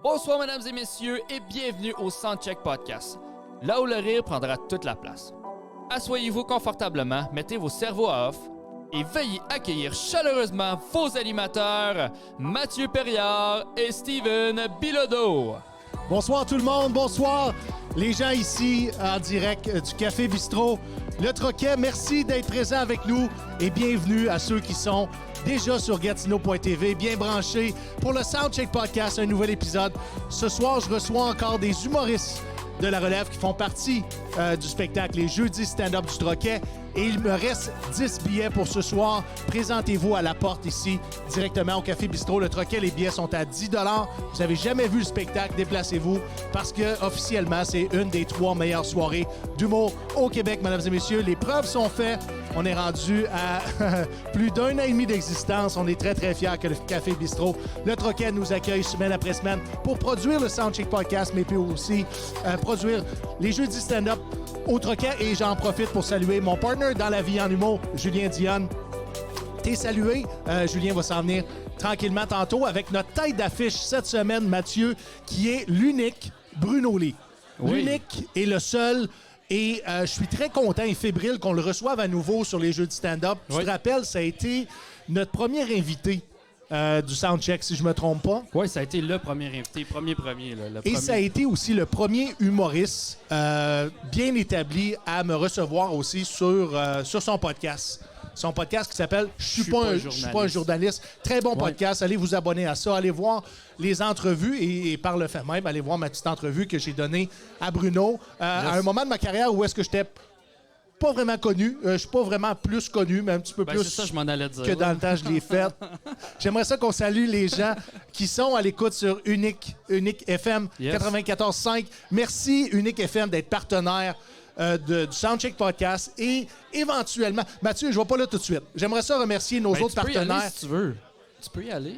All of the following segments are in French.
Bonsoir mesdames et messieurs et bienvenue au Soundcheck Podcast, là où le rire prendra toute la place. Asseyez-vous confortablement, mettez vos cerveaux à off et veuillez accueillir chaleureusement vos animateurs Mathieu Perriard et Steven Bilodeau. Bonsoir tout le monde, bonsoir les gens ici en direct du Café Bistrot. Le Troquet, merci d'être présents avec nous et bienvenue à ceux qui sont déjà sur Gatineau.tv, bien branchés pour le Soundcheck Podcast, un nouvel épisode. Ce soir, je reçois encore des humoristes de la relève qui font partie du spectacle Les Jeudis Stand-Up du Troquet. Et il me reste 10 billets pour ce soir. Présentez-vous à la porte ici, directement au Café Bistrot. Le Troquet, les billets sont à 10 $. Vous n'avez jamais vu le spectacle, déplacez-vous. Parce que officiellement, c'est une des 3 meilleures soirées d'humour au Québec, mesdames et messieurs. Les preuves sont faites. On est rendu à plus d'1 an et demi d'existence. On est très, très fiers que le Café Bistrot, le Troquet, nous accueille semaine après semaine pour produire le Soundcheck Podcast, mais puis aussi produire les Jeudis Stand-Up au Troquet. Et j'en profite pour saluer mon partner dans la vie en humour, Julien Dionne. T'es salué. Julien va s'en venir tranquillement tantôt avec notre tête d'affiche cette semaine, Mathieu, qui est l'unique Bruno Lee. Oui. L'unique et le seul. Et je suis très content et fébrile qu'on le reçoive à nouveau sur les jeux de stand-up. Oui. Tu te rappelles, ça a été notre premier invité du Soundcheck, si je me trompe pas. Oui, ça a été le premier invité, premier. Et ça a été aussi le premier humoriste bien établi à me recevoir aussi sur son podcast. Son podcast qui s'appelle « Je suis pas un journaliste ». Très bon podcast. Allez vous abonner à ça. Allez voir les entrevues et par le fait même, allez voir ma petite entrevue que j'ai donnée à Bruno. À un moment de ma carrière où est-ce que j'étais pas vraiment connu. Je suis pas vraiment plus connu, mais un petit peu plus c'est ça, je m'en allais dire, que dans le temps je l'ai fait. J'aimerais ça qu'on salue les gens qui sont à l'écoute sur Unique FM 94.5. Merci Unique FM d'être partenaire du Soundcheck Podcast et éventuellement... Mathieu, je ne vais pas là tout de suite. J'aimerais ça remercier nos autres partenaires. Tu peux y aller si tu veux. Tu peux y aller.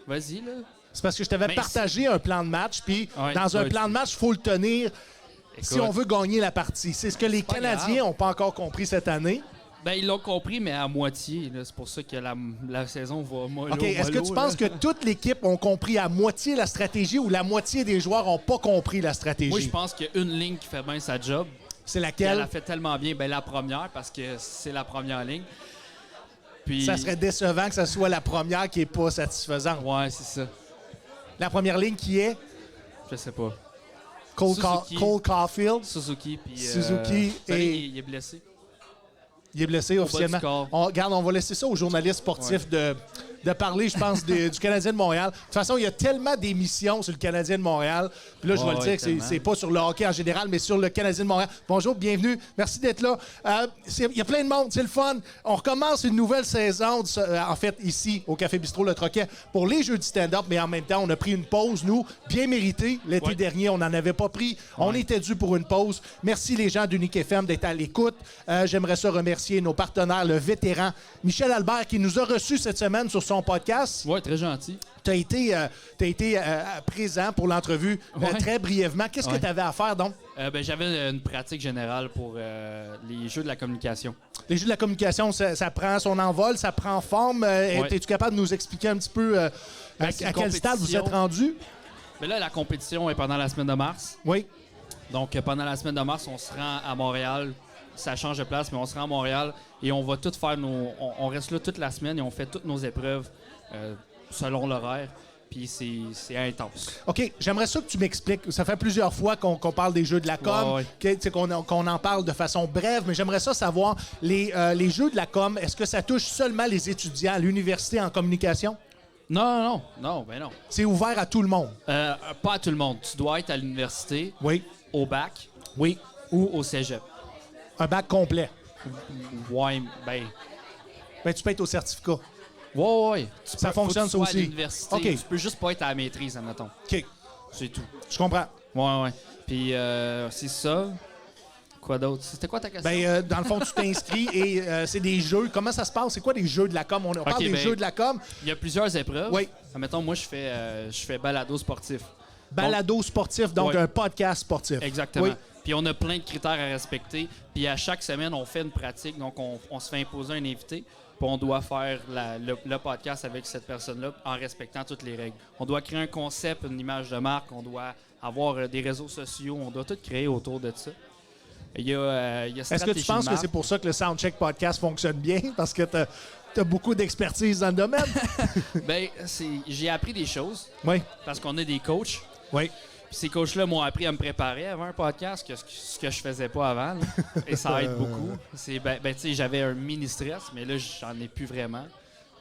Vas-y, là. C'est parce que je t'avais partagé un plan de match, puis dans un plan de match, il faut le tenir si on veut gagner la partie. C'est ce que les Canadiens n'ont pas encore compris cette année. Ben, ils l'ont compris, mais à moitié. Là. C'est pour ça que la saison va mollo. OK, est-ce que tu penses que toute l'équipe a compris à moitié la stratégie ou la moitié des joueurs n'ont pas compris la stratégie? Moi, je pense qu'il y a une ligne qui fait bien sa job. C'est laquelle? Elle a fait tellement bien. Ben, la première, parce que c'est la première ligne. Puis... Ça serait décevant que ce soit la première qui n'est pas satisfaisante. Ouais, c'est ça. La première ligne qui est? Je sais pas. Cole Caulfield. Suzuki. Puis, Suzuki et... Il est blessé. Il est blessé officiellement. On va laisser ça aux journalistes sportifs de parler, je pense, du Canadien de Montréal. De toute façon, il y a tellement d'émissions sur le Canadien de Montréal. Puis là, je vais le dire que c'est pas sur le hockey en général, mais sur le Canadien de Montréal. Bonjour, bienvenue. Merci d'être là. Il y a plein de monde, c'est le fun. On recommence une nouvelle saison, en fait, ici, au Café Bistrot, le Troquet, pour les jeux du stand-up, mais en même temps, on a pris une pause, nous, bien méritée. L'été dernier, on n'en avait pas pris. On était dû pour une pause. Merci les gens d'Unique FM d'être à l'écoute. J'aimerais ça remercier nos partenaires, le vétéran Michel Albert, qui nous a reçus cette semaine sur son podcast. Oui, très gentil. Tu as été présent pour l'entrevue très brièvement. Qu'est-ce que tu avais à faire, donc? J'avais une pratique générale pour les jeux de la communication. Les jeux de la communication, ça prend son envol, ça prend forme. Es-tu capable de nous expliquer un petit peu à quel stade vous êtes rendu? Ben là, la compétition est pendant la semaine de mars. Oui. Donc, pendant la semaine de mars, on se rend à Montréal. Ça change de place, mais on se rend à Montréal et on va tout faire on reste là toute la semaine et on fait toutes nos épreuves selon l'horaire. Puis c'est intense. OK, j'aimerais ça que tu m'expliques. Ça fait plusieurs fois qu'on parle des jeux de la com, qu'on en parle de façon brève, mais j'aimerais ça savoir, les jeux de la com, est-ce que ça touche seulement les étudiants à l'université en communication? Non. C'est ouvert à tout le monde? Pas à tout le monde. Tu dois être à l'université, au bac, ou au cégep. Un bac complet? Ouais, tu peux être au certificat? Ouais. Ça fonctionne ça aussi? À l'université. Okay. Tu peux juste pas être à la maîtrise, admettons. OK. C'est tout. Je comprends. Ouais. Puis c'est ça. Quoi d'autre? C'était quoi ta question? Dans le fond, tu t'inscris et c'est des jeux. Comment ça se passe? C'est quoi des jeux de la com? On parle des jeux de la com. Il y a plusieurs épreuves. Oui. Admettons, moi, je fais balado sportif. Balado sportif, donc un podcast sportif. Exactement. Oui. Puis on a plein de critères à respecter. Puis à chaque semaine, on fait une pratique. Donc, on se fait imposer un invité. Puis on doit faire le podcast avec cette personne-là en respectant toutes les règles. On doit créer un concept, une image de marque. On doit avoir des réseaux sociaux. On doit tout créer autour de ça. Il y a Est-ce que tu penses que c'est pour ça que le Soundcheck Podcast fonctionne bien? Parce que tu as beaucoup d'expertise dans le domaine? Ben, j'ai appris des choses. Oui. Parce qu'on a des coachs. Oui. Puis ces coachs-là m'ont appris à me préparer avant un podcast, ce que je faisais pas avant. Là. Et ça aide beaucoup. Tu sais, j'avais un mini-stress, mais là, j'en ai plus vraiment.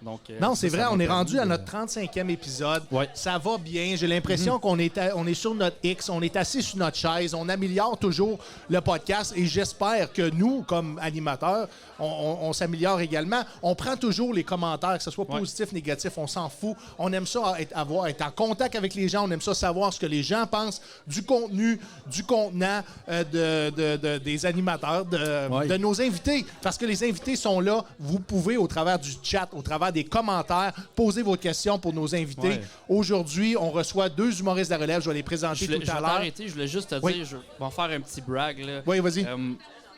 Donc, non, c'est vrai, ça on est m'a rendu permis à notre 35e épisode. Ouais. Ça va bien. J'ai l'impression qu'on est sur notre X, on est assis sur notre chaise, on améliore toujours le podcast et j'espère que nous, comme animateurs, on s'améliore également. On prend toujours les commentaires, que ce soit positif, négatif, on s'en fout. On aime ça être en contact avec les gens, on aime ça savoir ce que les gens pensent du contenu, du contenant des animateurs, de nos invités. Parce que les invités sont là, vous pouvez, au travers du chat, au travers des commentaires, poser vos questions pour nos invités. Ouais. Aujourd'hui, on reçoit 2 humoristes de la relève. Je vais les présenter tout à Je vais l'heure. t'arrêter, je voulais juste te dire, je vais faire un petit brag. Là. Oui, vas-y.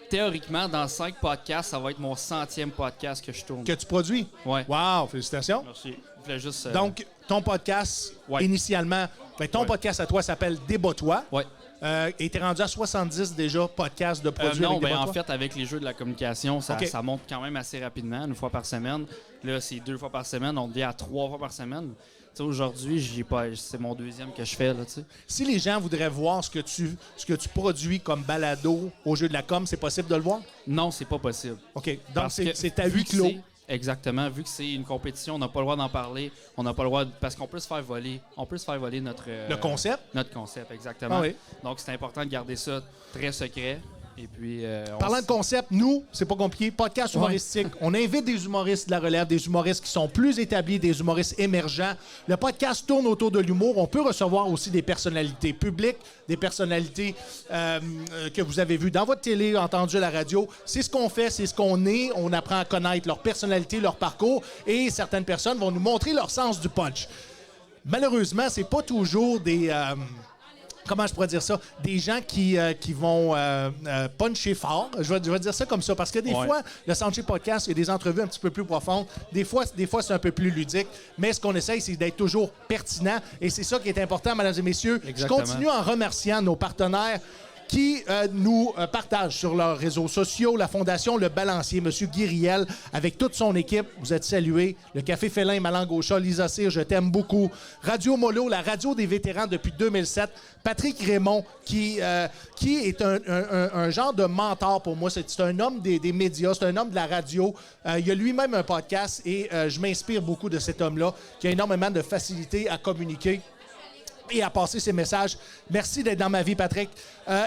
Théoriquement, dans 5 podcasts, ça va être mon 100e podcast que je tourne. Que tu produis? Ouais. Wow, félicitations. Merci. Je voulais juste... Donc, ton podcast, initialement, ton podcast à toi s'appelle Débat-toi. Ouais. Et tu es rendu à 70 déjà podcasts de produits non, avec Débat-toi? en fait, avec les jeux de la communication, ça, OK. ça monte quand même assez rapidement, 1 fois par semaine. Là, c'est 2 fois par semaine. On devient à 3 fois par semaine. Tu sais, aujourd'hui, c'est mon 2e que je fais. Là, tu sais. Si les gens voudraient voir ce que tu produis comme balado au jeu de la com, c'est possible de le voir? Non, c'est pas possible. OK. Donc, Parce que c'est à vu huis que clos. Exactement. Vu que c'est une compétition, on n'a pas le droit d'en parler. On n'a pas le droit... Parce qu'on peut se faire voler. On peut se faire voler notre... Le concept? Notre concept, exactement. Ah oui. Donc, c'est important de garder ça très secret. Et puis... Parlant de concept, nous, c'est pas compliqué, podcast humoristique. On invite des humoristes de la relève, des humoristes qui sont plus établis, des humoristes émergents. Le podcast tourne autour de l'humour. On peut recevoir aussi des personnalités publiques, des personnalités que vous avez vues dans votre télé, entendues à la radio. C'est ce qu'on fait, c'est ce qu'on est. On apprend à connaître leur personnalité, leur parcours, et certaines personnes vont nous montrer leur sens du punch. Malheureusement, c'est pas toujours des... comment je pourrais dire ça? Des gens qui vont puncher fort. Je vais dire ça comme ça, parce que des fois, le Soundcheck Podcast, il y a des entrevues un petit peu plus profondes. Des fois, c'est un peu plus ludique. Mais ce qu'on essaye, c'est d'être toujours pertinent. Et c'est ça qui est important, mesdames et messieurs. Exactement. Je continue en remerciant nos partenaires qui nous partagent sur leurs réseaux sociaux, la Fondation Le Balancier, M. Guy Riel, avec toute son équipe. Vous êtes salués. Le Café Félin, Malang Gaucha, Lisa Cyr, je t'aime beaucoup. Radio Molo, la radio des vétérans depuis 2007. Patrick Raymond, qui est un genre de mentor pour moi. C'est un homme des médias, c'est un homme de la radio. Il a lui-même un podcast et je m'inspire beaucoup de cet homme-là, qui a énormément de facilité à communiquer et à passer ses messages. Merci d'être dans ma vie, Patrick.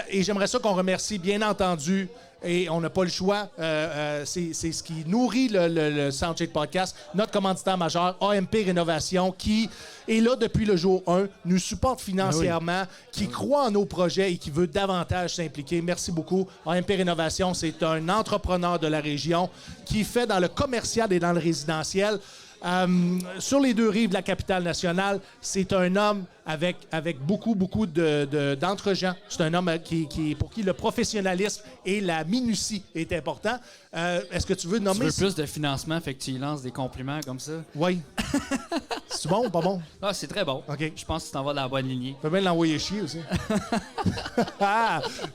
Et j'aimerais ça qu'on remercie, bien entendu, et on n'a pas le choix, c'est ce qui nourrit le Soundcheck Podcast, notre commanditaire majeur, AMP Rénovation, qui est là depuis le jour 1, nous supporte financièrement, qui croit en nos projets et qui veut davantage s'impliquer. Merci beaucoup. AMP Rénovation, c'est un entrepreneur de la région qui fait dans le commercial et dans le résidentiel. Sur les 2 rives de la capitale nationale, c'est un homme avec beaucoup d'entre-gens. C'est un homme pour qui le professionnalisme et la minutie est important. Est-ce que tu veux nommer... Tu veux plus de financement, fait que tu y lances des compliments comme ça? Oui. C'est bon ou pas bon? Ah, c'est très bon. OK. Je pense que tu t'en vas dans la bonne lignée. Tu peux bien l'envoyer chier aussi.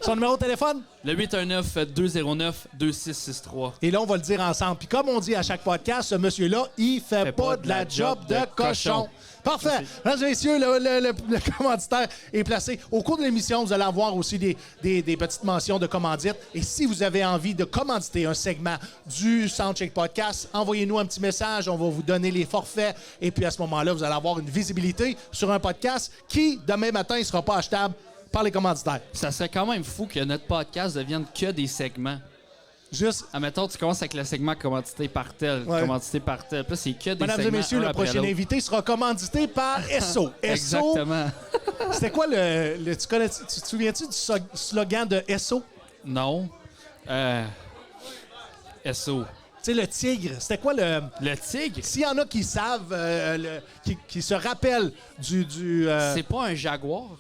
Son numéro de téléphone? Le 819-209-2663. Et là, on va le dire ensemble. Puis comme on dit à chaque podcast, ce monsieur-là, il fait pas de la job de cochon. Parfait. Mesdames et messieurs, le commanditaire est placé. Au cours de l'émission, vous allez avoir aussi des petites mentions de commandite. Et si vous avez envie de commanditer un segment du Soundcheck Podcast, envoyez-nous un petit message. On va vous donner les forfaits. Et puis à ce moment-là, vous allez avoir une visibilité sur un podcast qui, demain matin, ne sera pas achetable par les commanditaires. Ça serait quand même fou que notre podcast devienne que des segments. Juste... Admettons, tu commences avec le segment commandité par tel, commandité par tel. Puis là, c'est que des Mesdames segments. et messieurs, le prochain invité sera commandité par Esso. Exactement. C'était quoi tu te souviens-tu du slogan de Esso? Non. SO. Tu sais, le tigre, c'était quoi le... Le tigre? S'il y en a qui savent, qui se rappellent du C'est pas un jaguar?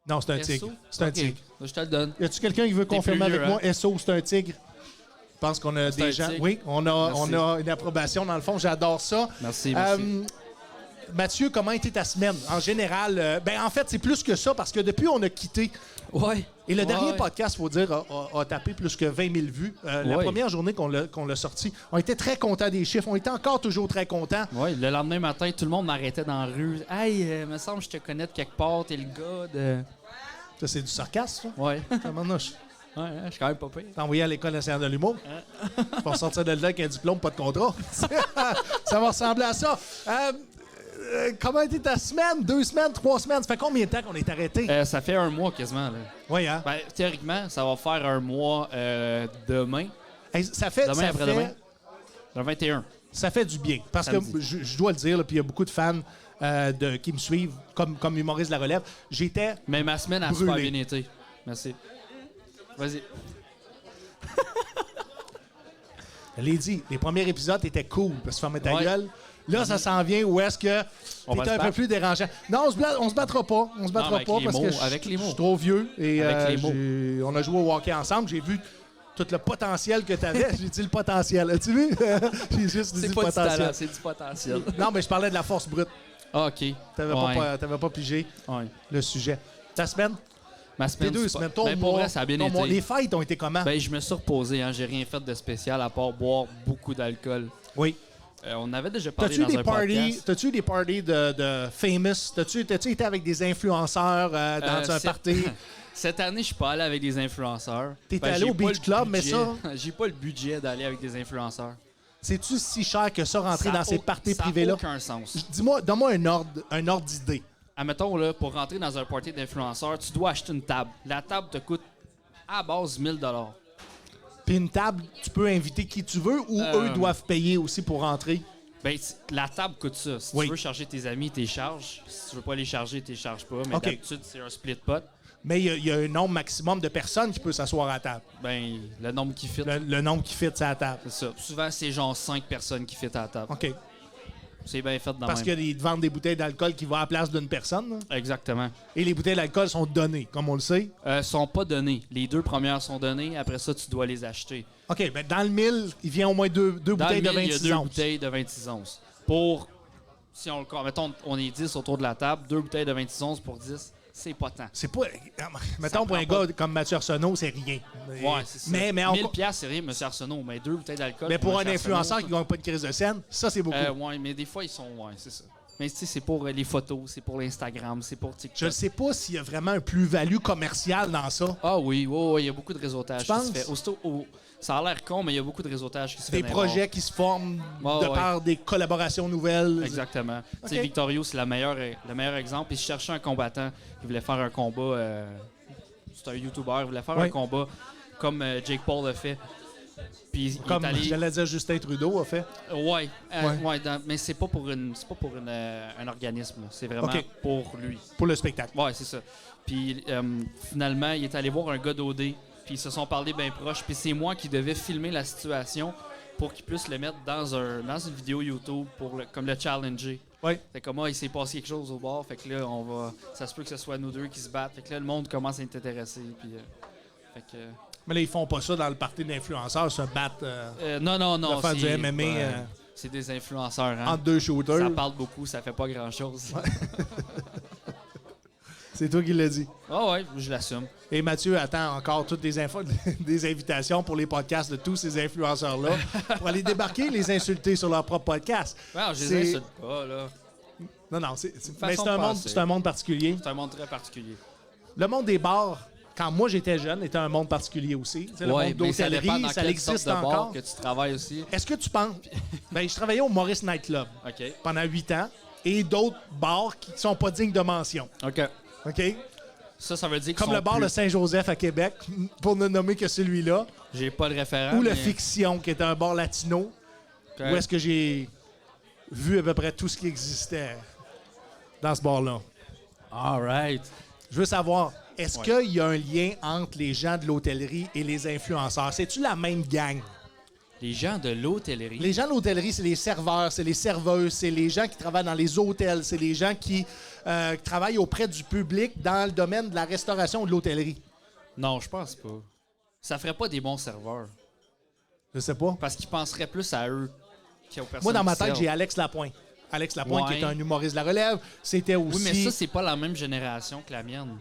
Non, c'est un Esso? tigre. C'est un Ok. tigre. Je te le donne. Y a-tu quelqu'un qui veut T'es confirmer plus avec vieux, moi? SO, c'est un tigre? Je pense qu'on a C'est des un gens. tigre. Oui, on Merci. a une approbation dans le fond. J'adore ça. Merci. Mathieu, comment était ta semaine? En général, en fait, c'est plus que ça parce que depuis, on a quitté. Ouais. Et le dernier Ouais. podcast, il faut dire, a tapé plus que 20 000 vues. La Ouais. première journée qu'on l'a sorti, on était très contents des chiffres. On était encore toujours très contents. Ouais, le lendemain matin, tout le monde m'arrêtait dans la rue. Hey, me semble que je te connais de quelque part, t'es le gars de. Ça, c'est du sarcasme, ça? Ouais. Comment je Ouais, je suis quand même pas pire. t'ai envoyé à l'École nationale de l'humour pour sortir de là avec un diplôme, pas de contrat. Ça va ressembler à ça. Comment était ta semaine? 2 semaines? 3 semaines? Ça fait combien de temps qu'on est arrêté? Ça fait un mois quasiment. Là. Oui, hein? Ben, théoriquement, ça va faire un mois demain. Hey, ça fait, Demain ça après-demain. fait, Le 21. ça fait du bien. Parce Samedi. que je dois le dire, là, puis il y a beaucoup de fans qui me suivent comme humoriste de la relève. J'étais Mais ma semaine a super Brûlé. bien été. Merci. Vas-y. Je l'ai dit, les premiers épisodes étaient cool, parce que fermer ta Ouais. gueule. Là, ça s'en vient où est-ce que On va t'es se un peu battre. plus dérangeant. Non, on se battra pas. On se battra avec pas les parce mots, que avec les je suis mots. trop vieux. Et Avec les mots. on a joué au hockey ensemble. J'ai vu tout le potentiel que tu avais. J'ai dit le potentiel. As-tu vu? J'ai juste dit C'est le pas du talent, potentiel. c'est du potentiel. Non, mais je parlais de la force brute. Ah, OK. T'avais Ouais. pas pigé Ouais. le sujet. Ta semaine? Ma Tes semaine, 2 c'est pas- semaines. Ton Ben, pour mois, vrai, ça a bien ton été. mois. Les fêtes ont été comment? Ben, je me suis reposé, hein. J'ai rien fait de spécial à part boire beaucoup d'alcool. Oui. On avait déjà parlé T'as-tu dans des un parties? podcast. T'as-tu eu des parties de famous? T'as-tu été avec des influenceurs dans un c'est- party? Cette année, je suis pas allé avec des influenceurs. T'étais Ben, allé j'ai au pas Beach le Club, mais budget- ça- J'ai pas le budget d'aller avec des influenceurs. C'est-tu si cher que ça, rentrer Ça a dans ces au- parties ça a privées-là? aucun sens. Dis-moi, donne-moi un ordre d'idée. Admettons, là, pour rentrer dans un party d'influenceurs, tu dois acheter une table. La table te coûte à la base 1000 $. Puis une table, tu peux inviter qui tu veux ou eux doivent payer aussi pour rentrer? Ben, la table coûte ça. Si Oui. tu veux charger tes amis, t'es charges. Si tu veux pas les charger, t'es charges pas. Mais OK. d'habitude, c'est un split pot. Mais il y a un nombre maximum de personnes qui peut s'asseoir à la table. Ben, le nombre qui fit, Le nombre qui fit à la table. c'est ça. Souvent, c'est genre 5 personnes qui fit à la table. OK. C'est bien fait dans Parce même. qu'ils te vendent des bouteilles d'alcool qui vont à la place d'une personne. là. Exactement. Et les bouteilles d'alcool sont données, comme on le sait. Sont pas données. Les 2 premières sont données. Après ça, tu dois les acheter. OK, ben dans le 1000, il vient au moins deux Dans bouteilles le de mille, il y a 26 2 onces. bouteilles de 26 onces. Pour, si on le compte, mettons, on est 10 autour de la table, 2 bouteilles de 26 onces pour 10, c'est pas tant. C'est pas. Mettons, pour un prend gars comme Mathieu Arsenault, c'est rien. Ouais, c'est ça. Mais 1000 piastres, c'est rien, monsieur Arsenault, mais 2 bouteilles d'alcool. Mais pour un Monsieur influenceur Arsenault, qui gagne pas de crise de scène, ça, c'est beaucoup. ouais, mais des fois, ils sont. Ouais, c'est ça. Mais tu sais, c'est pour les photos, c'est pour l'Instagram, c'est pour TikTok. Je ne sais pas s'il y a vraiment un plus-value commercial dans ça. Ah oui, il y a beaucoup de réseautage Tu qui se penses? fait. Ça a l'air con, mais il y a beaucoup de réseautage qui se fait. Des dans les projets qui se forment Ouais, de ouais. par des collaborations nouvelles. bars. Exactement. Tu sais, Ok. Victorio, c'est le meilleur exemple. Il cherchait un combattant. Il voulait faire un combat. C'est un YouTuber. Il voulait faire Ouais. un combat comme Jake Paul l'a fait. Puis Comme il est allé. j'allais dire Justin Trudeau a fait. Ouais, Ouais. mais c'est pas pour un organisme. Là. C'est vraiment Ok. pour lui. Pour le spectacle. Ouais, c'est ça. Puis finalement, il est allé voir un gars d'OD, puis ils se sont parlé bien proche. Puis c'est moi qui devais filmer la situation pour qu'il puisse le mettre dans une vidéo YouTube comme le challenger. Oui. Fait que moi, il s'est passé quelque chose au bord. Fait que là, ça se peut que ce soit nous deux qui se battent. Fait que là, le monde commence à être intéressé. Puis, fait que, Mais là, ils font pas ça dans le parti d'influenceurs, se battre non. de faire du c'est MMA pas- c'est des influenceurs. Hein. entre deux shooters. Ça parle beaucoup, ça fait pas grand-chose. C'est toi qui l'as dit. Ah ouais, je l'assume. Et Mathieu attend encore toutes des des invitations pour les podcasts de tous ces influenceurs-là pour aller débarquer et les insulter sur leur propre podcast. Ouais, je C'est- les insulte pas, là. Non, façon mais de penser. c'est un monde particulier. C'est un monde très particulier. Le monde des bars, quand moi j'étais jeune, était un monde particulier aussi. Tu sais, le monde mais ça dépend d'hôtellerie, dans ça quelle existe sorte de bar encore. que tu travailles aussi. Est-ce que tu penses... Ben, je travaillais au Maurice Nightclub OK. pendant 8 ans et d'autres bars qui sont pas dignes de mention. OK. OK? Ça veut dire que Comme le bar de Saint-Joseph à Québec, pour ne nommer que celui-là, J'ai pas le référent. ou le mais- Fiction, qui est un bar latino, OK. où est-ce que j'ai vu à peu près tout ce qui existait dans ce bar-là. All right. Je veux savoir, est-ce qu'il y a un lien entre les gens de l'hôtellerie et les influenceurs? C'est-tu la même gang? Les gens de l'hôtellerie. Les gens de l'hôtellerie, c'est les serveurs, c'est les serveuses, c'est les gens qui travaillent dans les hôtels, c'est les gens qui travaillent auprès du public dans le domaine de la restauration ou de l'hôtellerie. Non, je pense pas. Ça ferait pas des bons serveurs. Je sais pas. Parce qu'ils penseraient plus à eux qu'aux personnes. Moi, dans ma qui tête, servent. j'ai Alex Lapointe. Alex Lapointe, Ouais. qui est un humoriste de la relève. C'était aussi... Oui, mais ça, c'est pas la même génération que la mienne.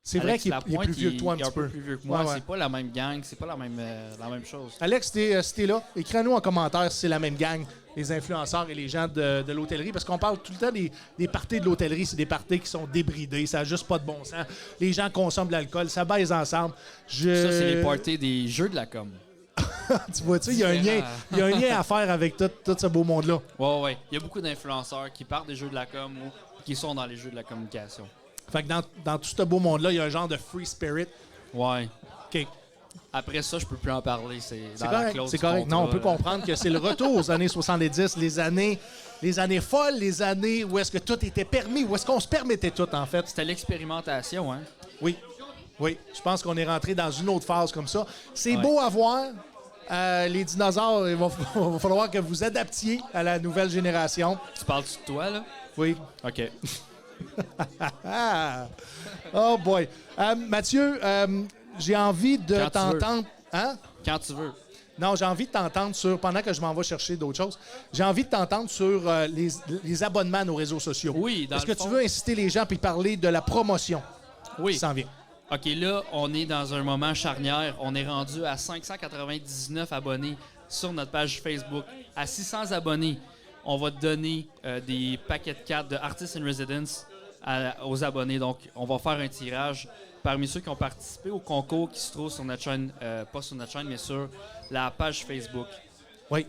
c'est vrai Alex qu'il est Lapointe, plus vieux que toi un il est petit peu. plus vieux que moi. Ouais, ouais. C'est pas la même gang, c'est pas la même chose. Alex, si t'es là, écris-nous en commentaire si c'est la même gang, les influenceurs et les gens de l'hôtellerie, parce qu'on parle tout le temps des parties de l'hôtellerie, c'est des parties qui sont débridées, ça n'a juste pas de bon sens. Les gens consomment de l'alcool, ça baise ensemble. Ça, c'est les parties des jeux de la com. Tu vois, il y a un lien à faire avec tout ce beau monde-là. Ouais. Il y a beaucoup d'influenceurs qui partent des jeux de la com ou qui sont dans les jeux de la communication. Fait que dans tout ce beau monde-là, il y a un genre de free spirit. Ouais. OK. Après ça, je peux plus en parler. C'est C'est dans la correct, clause c'est du correct. contrat, Non, on peut là. comprendre que c'est le retour aux années 70, les années folles, les années où est-ce que tout était permis, où est-ce qu'on se permettait tout, en fait. C'était l'expérimentation, hein? Oui, je pense qu'on est rentré dans une autre phase comme ça. C'est Ouais. beau à voir. Les dinosaures, il va falloir que vous adaptiez à la nouvelle génération. Tu parles-tu de toi, là? Oui. OK. Ah! Oh boy. Mathieu, j'ai envie de Quand tu t'entendre... Hein? Quand tu veux. Non, j'ai envie de t'entendre sur... Pendant que je m'en vais chercher d'autres choses, j'ai envie de t'entendre sur les abonnements à nos réseaux sociaux. Oui, dans Est-ce le que fond- tu veux inciter les gens puis parler de la promotion qui Oui. s'en vient? OK, là, on est dans un moment charnière. On est rendu à 599 abonnés sur notre page Facebook. À 600 abonnés, on va te donner des paquets de cartes de Artists in Residence aux abonnés. Donc, on va faire un tirage parmi ceux qui ont participé au concours qui se trouve sur notre chaîne, pas sur notre chaîne, mais sur la page Facebook. Oui.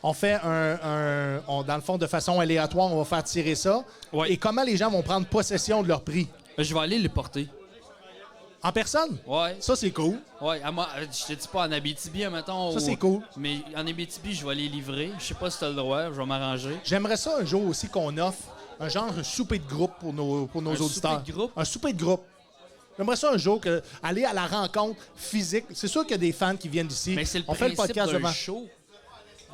On fait dans le fond, de façon aléatoire, on va faire tirer ça. Ouais. Et comment les gens vont prendre possession de leur prix? Je vais aller les porter. En personne? Ouais. Ça, c'est cool. Ouais, je te dis pas en Abitibi, admettons. Ça, c'est cool. Mais en Abitibi, je vais les livrer. Je sais pas si tu as le droit, je vais m'arranger. J'aimerais ça un jour aussi qu'on offre un genre de souper de groupe pour nos auditeurs. Souper de groupe? Un souper de groupe. J'aimerais ça un jour aller à la rencontre physique. C'est sûr qu'il y a des fans qui viennent ici. Mais c'est le On fait le principe podcast d'un devant. show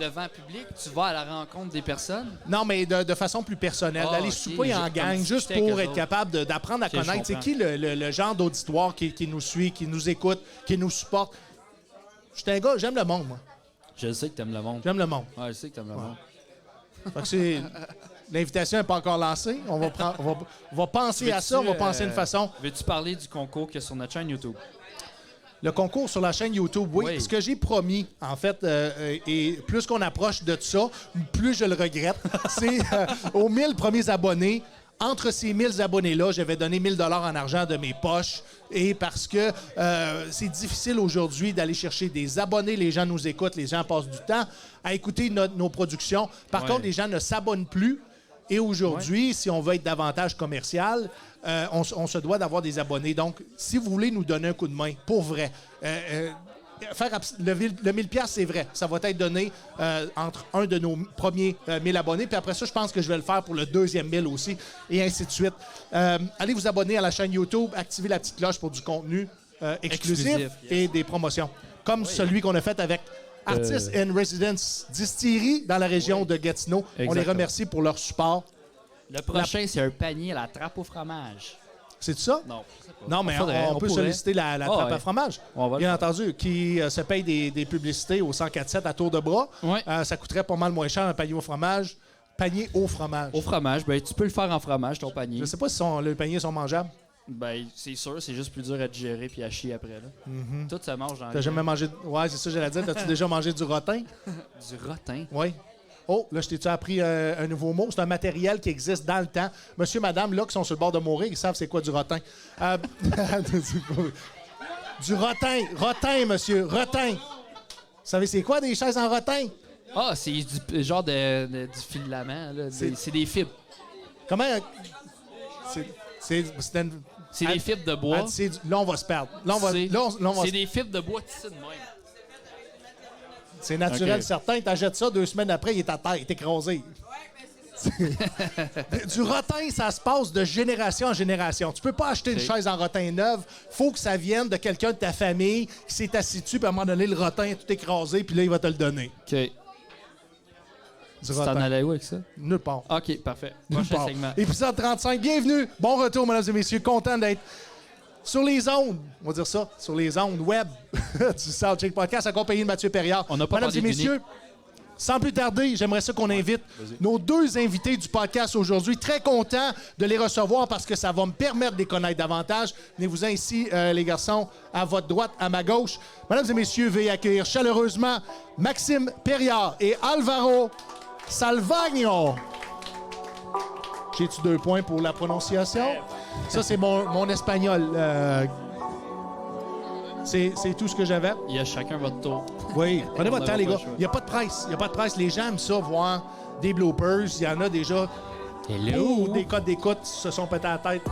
devant public. Tu vas à la rencontre des personnes. Non, mais de façon plus personnelle, Ah, d'aller ok. souper en Comme gang, discuter juste avec pour eux être autres. capable d'apprendre à Ok, je connaître. C'est comprends. qui le genre d'auditoire qui nous suit, qui nous écoute, qui nous supporte. Je suis un gars, j'aime le monde, moi. Je sais que t'aimes le monde. J'aime le monde. Ouais, je sais que t'aimes le monde. Fait que l'invitation n'est pas encore lancée. On va penser à ça, on va penser à une façon. Veux-tu parler du concours qu'il y a sur notre chaîne YouTube? Le concours sur la chaîne YouTube, oui. Oui. Ce que j'ai promis, en fait, et plus qu'on approche de ça, plus je le regrette, c'est aux 1000 premiers abonnés. Entre ces 1000 abonnés-là, je vais donner 1000 $ en argent de mes poches. Et parce que c'est difficile aujourd'hui d'aller chercher des abonnés. Les gens nous écoutent, les gens passent du temps à écouter nos productions. Par Ouais. contre, les gens ne s'abonnent plus. Et aujourd'hui, si on veut être davantage commercial, on se doit d'avoir des abonnés. Donc, si vous voulez nous donner un coup de main, pour vrai, le 1000 $, c'est vrai. Ça va être donné entre un de nos premiers 1000 abonnés. Puis après ça, je pense que je vais le faire pour le deuxième 1000 aussi, et ainsi de suite. Allez vous abonner à la chaîne YouTube, activez la petite cloche pour du contenu exclusif, Exclusif, yes. et des promotions. Comme celui qu'on a fait avec Artists in Residence Distillery dans la région de Gatineau. On les Exactement. remercie pour leur support. Le prochain, c'est un panier à la trappe au fromage. C'est ça? Non, je sais pas. Non, mais Faudrait, on peut pourrait. solliciter la trappe ouais. à fromage. On va le Bien faire. entendu, qui se paye des publicités au 104.7 à tour de bras. Ouais. Ça coûterait pas mal moins cher un panier au fromage. Panier au fromage. Au fromage, ben, tu peux le faire en fromage, ton panier. Je sais pas si les paniers sont mangeables. Ben, c'est sûr, c'est juste plus dur à digérer puis à chier après. Là. Tout se mange dans T'as jamais mangé... Ouais, c'est ça que j'allais dire. T'as-tu déjà mangé du rotin? du rotin. Oui. Oh, là, je t'ai-tu appris un nouveau mot. C'est un matériel qui existe dans le temps. Monsieur, madame, là, qui sont sur le bord de mourir, ils savent c'est quoi du rotin. Du rotin. Rotin, monsieur. Rotin. Vous savez c'est quoi des chaises en rotin? Ah, c'est du genre du filament. Là. C'est des fibres. Comment... C'est une... C'est des fibres de bois. Là, on va se perdre. Là, on va C'est des fibres de bois tissées de même. C'est naturel, Ok. certain. T'achètes ça, 2 semaines après, il est à terre, il est écrasé. Du rotin, ça se passe de génération en génération. Tu peux pas acheter une Ok. chaise en rotin neuve. Faut que ça vienne de quelqu'un de ta famille qui s'est assis dessus, puis à un moment donné, le rotin est tout écrasé, puis là, il va te le donner. OK. Du Tu t'en rotin. allais où avec ça? Nulle part. OK, parfait. Nulle Prochain part. segment. Épisode 35, bienvenue. Bon retour, mesdames et messieurs. Content d'être sur les ondes, on va dire ça, sur les ondes web du Soundcheck Podcast, accompagné de Mathieu Perriard. On n'a pas Mesdames parlé et de messieurs, sans plus tarder, j'aimerais ça qu'on invite nos 2 invités du podcast aujourd'hui. Très content de les recevoir parce que ça va me permettre de les connaître davantage. Venez-vous-en ici, les garçons, à votre droite, à ma gauche. Mesdames et messieurs, veuillez accueillir chaleureusement Maxime Perriard et Alvaro Salvagno. J'ai-tu 2 points pour la prononciation? Ça, c'est mon espagnol. C'est tout ce que j'avais. Il y a chacun votre tour. Oui, prenez votre temps, les gars. pas le choix. Il n'y a pas de presse. Il n'y a pas de presse. Les gens aiment ça, voir des bloopers. Il y en a déjà. Ou des codes d'écoute se sont pétés à la tête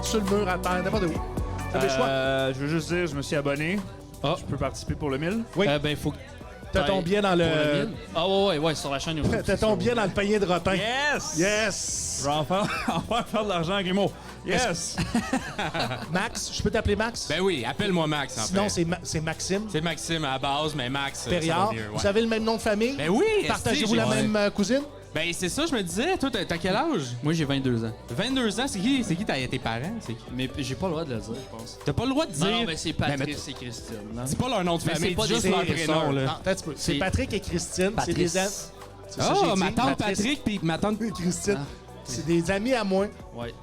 sur le mur, à terre, n'importe où. Vous avez le choix? Je veux juste dire, je me suis abonné. Ah. Je peux participer pour le 1000. Oui. Ben, faut que T'as ton billet dans pour le le. 1000. Ah ouais, sur la chaîne YouTube. T'as ton billet dans le panier de rotin. Yes! Yes! Je vais enfin faire de l'argent avec les mots. Yes! Max, je peux t'appeler Max? Ben oui, appelle-moi Max, en Sinon, fait. c'est Maxime C'est Maxime à la base, mais Max, ça va Perriard. mieux, ouais. Vous avez le même nom de famille? Ben oui! Partagez-vous esti, la j'ai- même cousine? Ben c'est ça, je me disais. Toi, t'as quel âge? Moi, j'ai 22 ans. 22 ans, c'est qui tes parents? C'est qui? Mais j'ai pas le droit de le dire, je pense. T'as pas le droit de dire... Non, mais c'est Ben, Patrice et Christine. non? Dis pas leur nom de Mais famille, c'est pas dis juste des leur frères et prénom, sœurs. là. Non, attends un petit peu. C'est C'est- Patrick et Christine. C'est des Patrice. amis. C'est ça que j'ai Oh, dit. ma tante Patrice Patrick puis ma tante... et Christine. Ah. C'est des amis à moi. Ouais.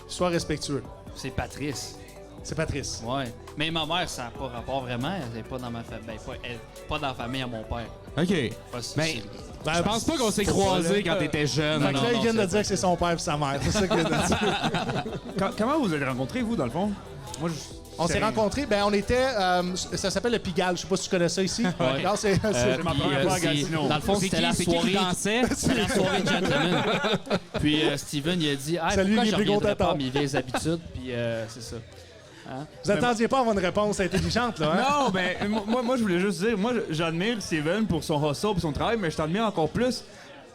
Sois respectueux. C'est Patrice. C'est Patrice. Ouais. Mais ma mère, ça n'a pas rapport vraiment. Elle n'est pas dans ma famille. Ben, pas dans la famille à mon père. OK. Pas si- Ben, Ben, je pense pas qu'on s'est croisés quand t'étais jeune. Fait que non, là, ils non, viennent de c'est dire que c'est son père et sa mère. C'est ça qu'il vient de dire. Comment vous avez rencontré, vous, dans le fond? Moi, On s'est rencontrés, on était. Ça s'appelle le Pigalle. Je sais pas si tu connais ça ici. Ouais. Non, c'est. C'est ma Puis, première fois à c'est- Gatineau. dans le fond, C'est c'était qui la qui soirée. dansait? C'était la soirée de gentleman. Puis Steven, il a dit ah, Salut, pourquoi les je brigands reviendrais pas tatons. à mes vieilles habitudes. Puis c'est ça. Vous attendiez pas à avoir une réponse intelligente, là, hein? Non, ben, moi, je voulais juste dire, moi, j'admire Steven pour son hustle et son travail, mais je t'admire encore plus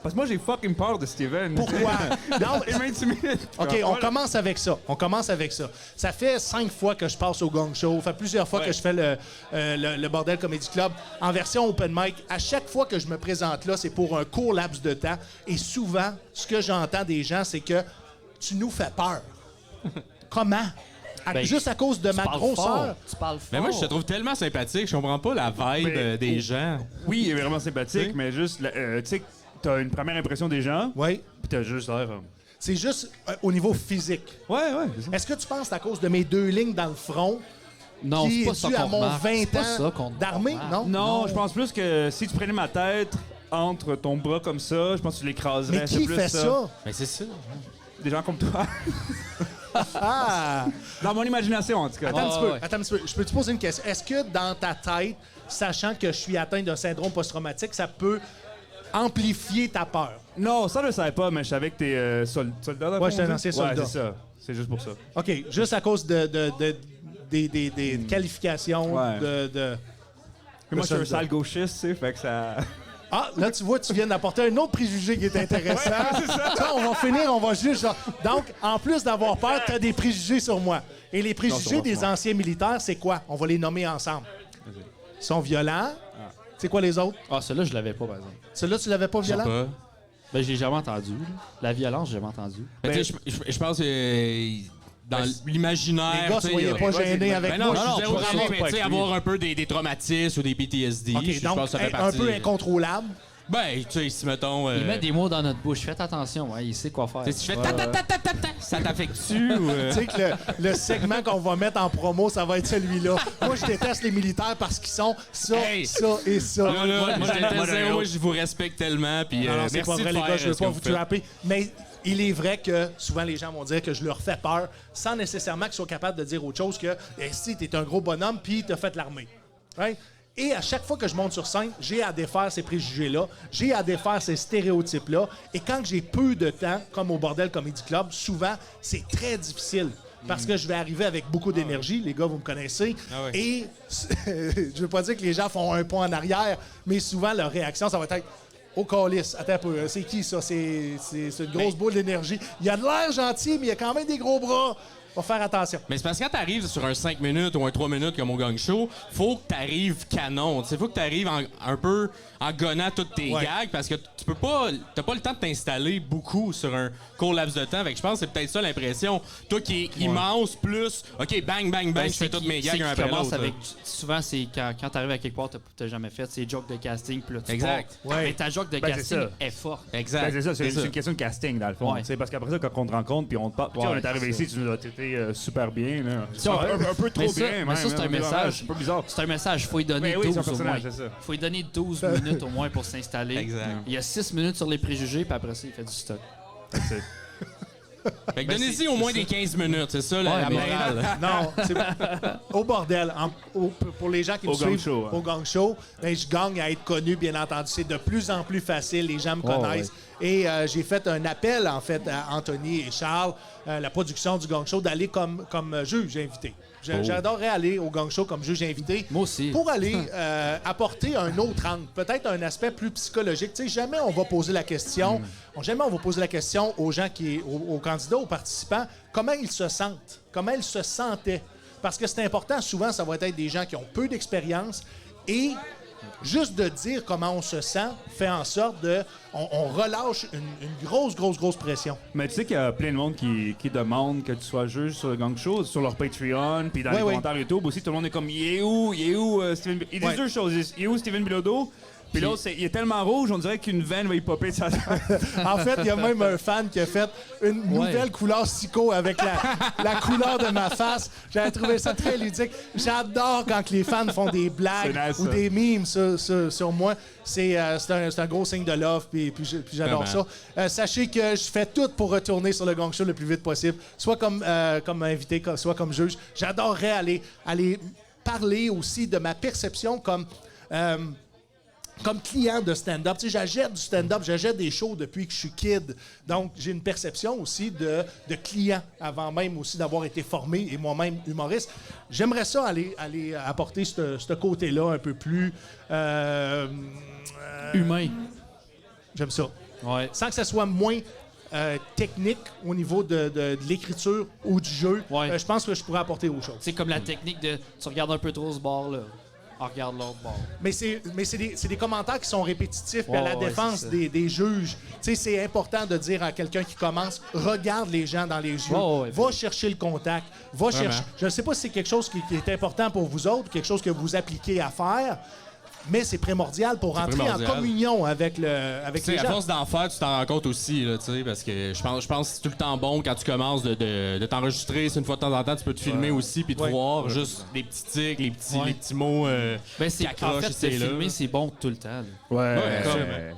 parce que moi, j'ai fucking peur de Steven. Pourquoi? Non, Il m'intimide. OK, on Voilà. commence avec ça. Ça fait 5 fois que je passe au Gong Show. Ça fait plusieurs fois que je fais le Bordel Comedy Club en version open mic. À chaque fois que je me présente là, c'est pour un court laps de temps. Et souvent, ce que j'entends des gens, c'est que tu nous fais peur. Comment? Ben, Juste à cause de ma grosseur. Tu parles fort. Mais moi, je te trouve tellement sympathique, je comprends pas la vibe Mais- des gens. Oui, il est vraiment sympathique, T'sais? mais juste, tu sais, t'as une première impression des gens, Oui. puis t'as juste l'air. C'est juste au niveau physique. Ouais, c'est ça. Est-ce que tu penses que c'est à cause de mes 2 lignes dans le front Non, qui c'est pas est ça dû à qu'on mon remarque. 20 C'est pas ça ans qu'on d'armée? remarque. Non? Non, je pense plus que si tu prenais ma tête entre ton bras comme ça, je pense que tu l'écraserais. Mais C'est qui plus fait ça? Mais c'est ça. Des gens comme toi. Ah! Dans mon imagination, en tout cas. Attends un petit peu, ouais. attends un petit peu. Je peux te poser une question. Est-ce que dans ta tête, sachant que je suis atteint d'un syndrome post-traumatique, ça peut amplifier ta peur? Non, ça, je le savais pas, mais je savais que t'es soldat. dans le Ouais, fond, j'étais un on dit? ancien soldat. Ouais, c'est ça. C'est juste pour ça. OK, juste à cause des qualifications Ouais. de... Mais moi, je suis un soldat. sale gauchiste, tu sais, fait que ça. Ah, là, tu vois, tu viens d'apporter un autre préjugé qui est intéressant. Ça, on va finir, on va juste... Donc, en plus d'avoir peur, tu as des préjugés sur moi. Et les préjugés Non, des anciens militaires, c'est quoi? On va les nommer ensemble. Ils sont violents. C'est quoi les autres? Ah, celui-là, je l'avais pas, par exemple. Celui-là, tu l'avais pas Je sais violent? pas. Ben, j'ai jamais entendu. là. La violence, j'ai jamais entendu. Mais tu sais, je pense que dans l'imaginaire... Les gars, tu sais, soyez il y a- pas Ouais, gênés c'est- avec Ben moi. non, je non, suis pour déjà avoir, gêné. tu sais, avoir un peu des traumatismes ou des PTSD, OK, je donc, pense que ça fait un partie... peu incontrôlable. Ben, tu sais, si mettons... Il met des mots dans notre bouche. Faites attention, hein, il sait quoi faire. Tu sais, si je fais ta, ça t'affecte-tu ou... Tu sais que le segment qu'on va mettre en promo, ça va être celui-là. Moi, je déteste les militaires parce qu'ils sont ça, Hey! ça et ça. Là, moi, moi, je moi, déteste moi, moi, je vous respecte tellement, puis Non, non, c'est merci pas vrai, de les gars, faire je veux ce que pas vous faites. trapper. Mais il est vrai que souvent les gens vont dire que je leur fais peur sans nécessairement qu'ils soient capables de dire autre chose que si t'es un gros bonhomme puis t'as fait l'armée. Right? Et à chaque fois que je monte sur scène, j'ai à défaire ces préjugés-là, j'ai à défaire ces stéréotypes-là. Et quand j'ai peu de temps, comme au Bordel Comedy Club, souvent, c'est très difficile. Parce que je vais arriver avec beaucoup d'énergie, les gars, vous me connaissez. Ah ouais. Et je veux pas dire que les gens font un pas en arrière, mais souvent, leur réaction, ça va être au calice. Attends un peu, c'est qui ça? C'est une grosse boule d'énergie. Il a de l'air gentil, mais il a quand même des gros bras. Faut faire attention. Mais c'est parce que quand t'arrives sur un 5 minutes ou un 3 minutes comme au gang show, faut que t'arrives canon. Il faut que t'arrives un peu en gonnant toutes tes gags parce que tu peux pas. T'as pas le temps de t'installer beaucoup sur un court laps de temps. Fait que je pense que c'est peut-être ça l'impression. Toi qui est immense, plus OK, bang, bang, bang, je fais toutes mes gags un après l'autre. Souvent, c'est quand t'arrives à quelque part, t'as jamais fait, c'est joke de casting, puis là, tu exact. pars. Mais ta joke de casting est forte. Exact. Ben, c'est ça, c'est une question de casting, dans le fond. Ouais. Parce qu'après ça, quand on te rencontre, puis on te parle. On est arrivé ici, tu nous as été super bien. Là. Un peu trop bien, mais ça, c'est un message. C'est un peu bizarre. C'est un message, faut y donner Mais oui, 12 c'est un au moins. personnage, c'est ça. Faut y donner 12 minutes au moins pour s'installer. Exact. Il y a 6 minutes sur les préjugés, puis après ça, il fait du stock. Fait que donnez-y au moins des 15 minutes, c'est ça la morale. Non, c'est au bordel. Pour les gens qui me Au gang suivent show, hein. au gang show, ben, je gagne à être connu, bien entendu. C'est de plus en plus facile. Les gens me connaissent. Et j'ai fait un appel, en fait, à Anthony et Charles, la production du gang show, d'aller comme juge invité. J'adorerais aller au gang show comme juge invité. Moi aussi. Pour aller apporter un autre angle, peut-être un aspect plus psychologique. Tu sais, jamais on va poser la question, aux gens aux candidats, aux participants, comment ils se sentent, comment ils se sentaient. Parce que c'est important, souvent, ça va être des gens qui ont peu d'expérience et juste de dire comment on se sent fait en sorte on relâche une grosse pression. Mais tu sais qu'il y a plein de monde qui demande que tu sois juge sur le gang show, sur leur Patreon, puis dans les commentaires YouTube aussi, tout le monde est comme il est où Steven Bilodeau? Ils disent deux choses, ils disent, il est où Steven Bilodeau? Puis l'autre, il est tellement rouge, on dirait qu'une veine va y popper de sa En fait, il y a même un fan qui a fait une nouvelle couleur psycho avec la couleur de ma face. J'avais trouvé ça très ludique. J'adore quand les fans font des blagues ou des memes sur moi. C'est un gros signe de love, puis j'adore ça. Sachez que je fais tout pour retourner sur le gang show le plus vite possible, soit comme invité, soit comme juge. J'adorerais aller parler aussi de ma perception comme client de stand-up. Tu sais, j'achète du stand-up, j'achète des shows depuis que je suis kid. Donc, j'ai une perception aussi de client avant même aussi d'avoir été formé et moi-même humoriste. J'aimerais ça aller apporter ce côté-là un peu plus... Humain. J'aime ça. Ouais. Sans que ça soit moins technique au niveau de l'écriture ou du jeu. Ouais. Je pense que je pourrais apporter autre chose. C'est comme la technique de tu regardes un peu trop ce bord-là. On regarde l'autre bord. Mais c'est des commentaires qui sont répétitifs. Puis à la défense c'est des juges, tu sais, c'est important de dire à quelqu'un qui commence, regarde les gens dans les yeux, va chercher le contact, va chercher... Je ne sais pas si c'est quelque chose qui est important pour vous autres, quelque chose que vous appliquez à faire, mais c'est primordial pour rentrer en communion avec les gens. À force d'en faire, tu t'en rends compte aussi, là, parce que je pense que c'est tout le temps bon quand tu commences de t'enregistrer. C'est une fois de temps en temps, tu peux te filmer aussi puis te voir juste des petits tics, les petits mots. En fait, te filmer, c'est bon tout le temps.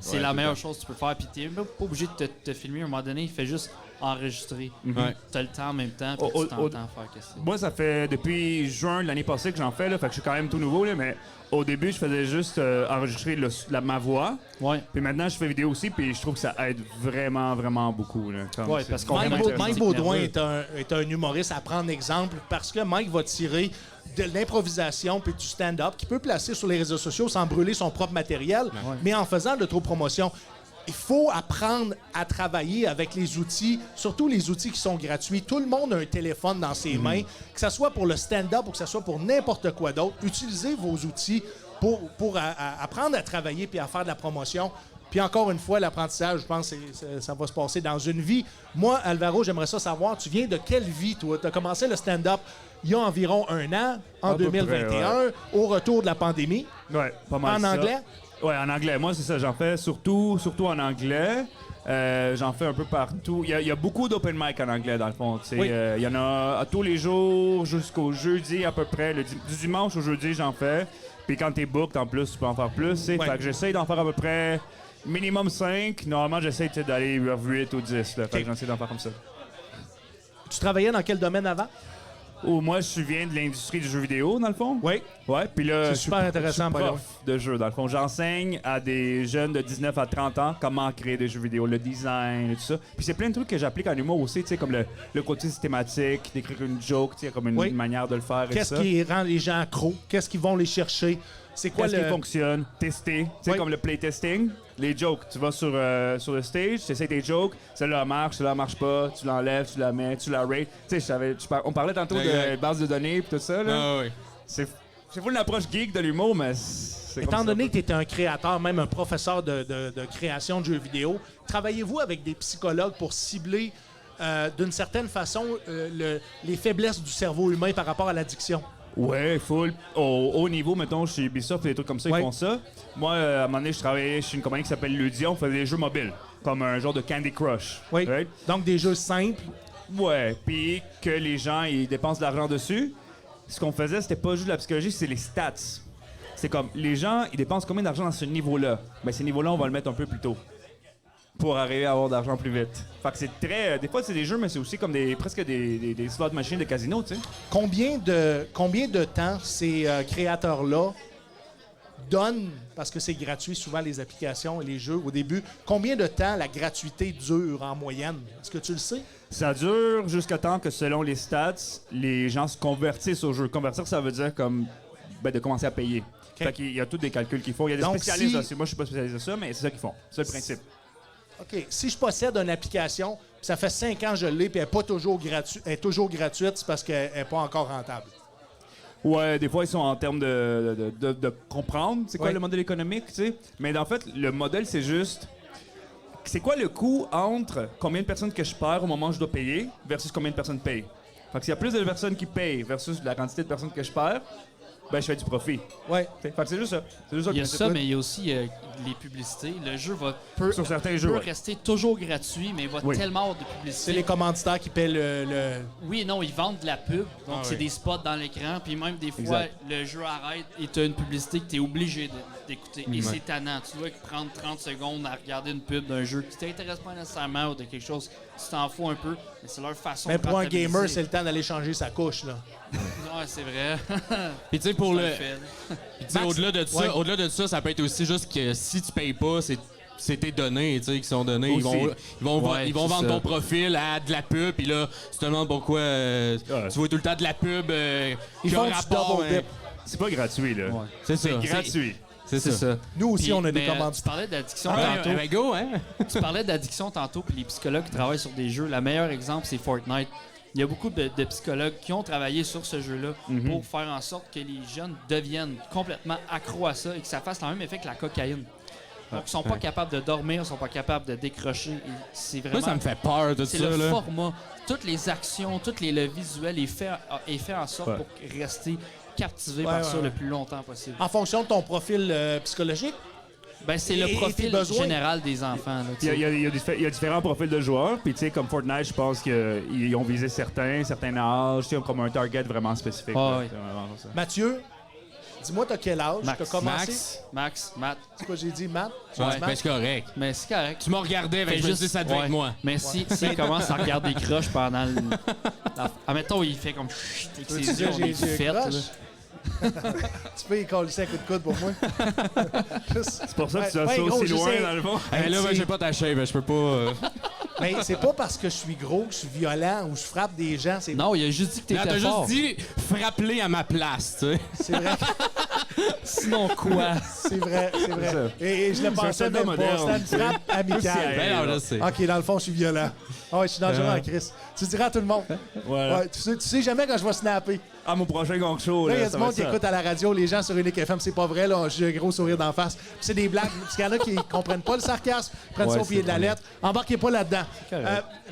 C'est la meilleure chose que tu peux faire. Puis t'es même pas obligé de te filmer à un moment donné. Il fait juste enregistrer. T'as le temps en même temps, puis tu t'entends faire que c'est. Moi, ça fait depuis juin de l'année passée que j'en fais, là, fait que je suis quand même tout nouveau, là, mais au début, je faisais juste enregistrer ma voix. Ouais. Puis maintenant, je fais vidéo aussi, puis je trouve que ça aide vraiment, vraiment beaucoup. Là, parce qu'on Mike Baudouin est un humoriste à prendre exemple parce que Mike va tirer de l'improvisation puis du stand-up qu'il peut placer sur les réseaux sociaux sans brûler son propre matériel, mais en faisant de l'autopromotion. Il faut apprendre à travailler avec les outils, surtout les outils qui sont gratuits. Tout le monde a un téléphone dans ses mains, que ce soit pour le stand-up ou que ce soit pour n'importe quoi d'autre. Utilisez vos outils pour apprendre à travailler puis à faire de la promotion. Puis encore une fois, l'apprentissage, je pense que ça va se passer dans une vie. Moi, Alvaro, j'aimerais ça savoir, tu viens de quelle vie, toi? Tu as commencé le stand-up il y a environ 1 an, en 2021, au retour de la pandémie. Oui, pas mal. En anglais? Oui, en anglais. Moi, c'est ça. J'en fais surtout en anglais. J'en fais un peu partout. Il y a beaucoup d'open mic en anglais, dans le fond. Il y en a à tous les jours jusqu'au jeudi à peu près. Du dimanche au jeudi, j'en fais. Puis quand t'es booked, en plus, tu peux en faire plus. Fait que j'essaye d'en faire à peu près minimum 5. Normalement, j'essaye d'aller vers 8 ou 10. Là. Fait que j'essaie d'en faire comme ça. Tu travaillais dans quel domaine avant? Moi, je viens de l'industrie du jeu vidéo, dans le fond. Oui. Ouais, puis là, c'est super intéressant, je suis prof de jeu, dans le fond. J'enseigne à des jeunes de 19 à 30 ans comment créer des jeux vidéo, le design et tout ça. Puis c'est plein de trucs que j'applique en humour aussi, tu sais, comme le côté systématique, d'écrire une joke, tu sais, comme une manière de le faire et Qu'est-ce qui rend les gens accros? Qu'est-ce qu'ils vont les chercher? C'est quoi Qu'est-ce qui fonctionne? Tester. Tu sais, Oui. comme le playtesting. Les jokes. Tu vas sur le stage, tu essaies tes jokes. Celle-là marche pas. Tu l'enlèves, tu la mets, tu la rates. Tu sais, on parlait tantôt de base de données et tout ça. Là. Ah oui. C'est pas une approche geek de l'humour, mais c'est comme Étant ça. donné que tu étais un créateur, même un professeur de création de jeux vidéo, travaillez-vous avec des psychologues pour cibler d'une certaine façon les faiblesses du cerveau humain par rapport à l'addiction? Ouais, full. Au haut niveau, mettons, chez Ubisoft et des trucs comme ça, Ouais. ils font ça. Moi, à un moment donné, je travaillais chez une compagnie qui s'appelle Ludia. On faisait des jeux mobiles, comme un genre de Candy Crush. Oui. Right? Donc des jeux simples. Ouais, puis que les gens, ils dépensent de l'argent dessus. Ce qu'on faisait, c'était pas juste de la psychologie, c'est les stats. C'est comme, les gens, ils dépensent combien d'argent dans ce niveau-là? Ben, ces niveaux-là, on va le mettre un peu plus tôt. Pour arriver à avoir d'argent plus vite. Fait que c'est très... Des fois, c'est des jeux, mais c'est aussi comme presque des slot machines de casino, tu sais. Combien de temps ces créateurs-là donnent, parce que c'est gratuit souvent les applications et les jeux au début, combien de temps la gratuité dure en moyenne? Est-ce que tu le sais? Ça dure jusqu'à temps que, selon les stats, les gens se convertissent au jeu. Convertir, ça veut dire comme de commencer à payer. Fait qu'il y a tous des calculs qu'ils font. Il y a des Donc, spécialistes. si- Moi, je suis pas spécialiste de ça, mais c'est ça qu'ils font. C'est ça le principe. OK. Si je possède une application, puis ça fait 5 ans que je l'ai, puis elle est toujours gratuite, c'est parce qu'elle n'est pas encore rentable. Ouais, des fois, ils sont en termes de comprendre c'est quoi Ouais. le modèle économique, tu sais. Mais en fait, le modèle, c'est juste... C'est quoi le coût entre combien de personnes que je perds au moment où je dois payer versus combien de personnes payent? Fait que s'il y a plus de personnes qui payent versus la quantité de personnes que je perds, ben je fais du profit. Ouais. Fait que c'est juste ça. C'est juste ça Il y a le principe. ça, mais il y a aussi les publicités. Le jeu peut Sur certains jeux, ouais. rester toujours gratuit, mais il va Oui. tellement avoir de C'est publicité. les commanditaires qui paient le... Oui et non, ils vendent de la pub. Donc, c'est des spots dans l'écran. Puis même des fois, Exact. le jeu arrête et tu as une publicité que tu es obligé d'écouter. Et c'est tannant. Tu dois prendre 30 secondes à regarder une pub d'un jeu qui t'intéresse pas nécessairement ou de quelque chose. Tu t'en fous un peu. Mais c'est leur façon Mais de pour un rentabiliser. gamer, c'est le temps d'aller changer sa couche, là. Ouais, c'est vrai. Puis tu sais, pour Ça le. le fait. Puis, tu sais, Max- au-delà Ouais. de ça, ça peut être aussi juste que si tu payes pas, c'est tes données, tu sais, qui sont données. Ils Aussi. vont Ouais, ils vont c'est vendre ça. ton profil à de la pub, puis là, tu te demandes pourquoi tu vois tout le temps de la pub. Ils qui a font du rapport, double dip. C'est pas gratuit, là. C'est ça. C'est gratuit. C'est ça. Nous aussi, Puis, on a des mais, commandes. Tu parlais d'addiction Ah, tantôt. ben go, hein? Tu parlais d'addiction tantôt, puis les psychologues qui travaillent sur des jeux. Le meilleur exemple, c'est Fortnite. Il y a beaucoup de psychologues qui ont travaillé sur ce jeu-là pour faire en sorte que les jeunes deviennent complètement accros à ça et que ça fasse le même effet que la cocaïne. Donc, ils sont pas capables de dormir, ils sont pas capables de décrocher. Et c'est vraiment... Moi, ça me fait peur, tout C'est ça, le là. format. Toutes les actions, le visuel est fait en sorte pour rester captivé par ça ouais. le plus longtemps possible. En fonction de ton profil psychologique? Ben, c'est Et le tes profil besoins? général des enfants. Là, tu Il y, a, sais. il y a différents profils de joueurs. Puis, tu sais, comme Fortnite, je pense qu'ils ont visé certains âges, tu sais, comme un target vraiment spécifique. Ah, là. oui. C'est vraiment ça. Mathieu, dis-moi, t'as quel âge? Max. T'as commencé? Max. Matt. C'est quoi j'ai dit, Matt? Tu Ouais, dis Matt? ben c'est correct. Mais c'est correct. Tu m'as regardé, fait que je me dis ça devait ouais. être moi. Mais s'il commence à regarder croche pendant le. Admettons, il fait comme. Chut, avec Veux-tu ses yeux, dire on est j'ai faites, croche? là. Tu peux y coller ça à coup de coude pour moi? C'est pour ça que tu as Ouais, ça gros, aussi je loin, sais. dans le fond. Hey, là, ben, c'est- j'ai pas ta shape, je peux pas. Mais c'est pas parce que je suis gros, que je suis violent ou je frappe des gens. C'est Non, il a juste dit que Non, t'étais t'as fort. juste dit frappe-les à ma place, tu sais. c'est vrai. Sinon quoi? C'est vrai, c'est vrai. ça. Et je le pensais soldat même pas. moderne. C'était une frappe amicale. Ben non, je sais. OK, dans le fond, je suis violent. Ah ouais, je suis dangereux en Chris. Tu diras à tout le monde. Voilà. Ouais, tu sais jamais quand je vais snapper. Ah, mon prochain gong show, Là, là, il y a ça du va monde être qui ça. écoute à la radio, les gens sur Unique FM, c'est pas vrai, là, j'ai un gros sourire d'en face. Puis c'est des blagues, parce qu'il y en a qui comprennent pas le sarcasme, prennent ça au pied de la lettre. Embarquez pas là-dedans.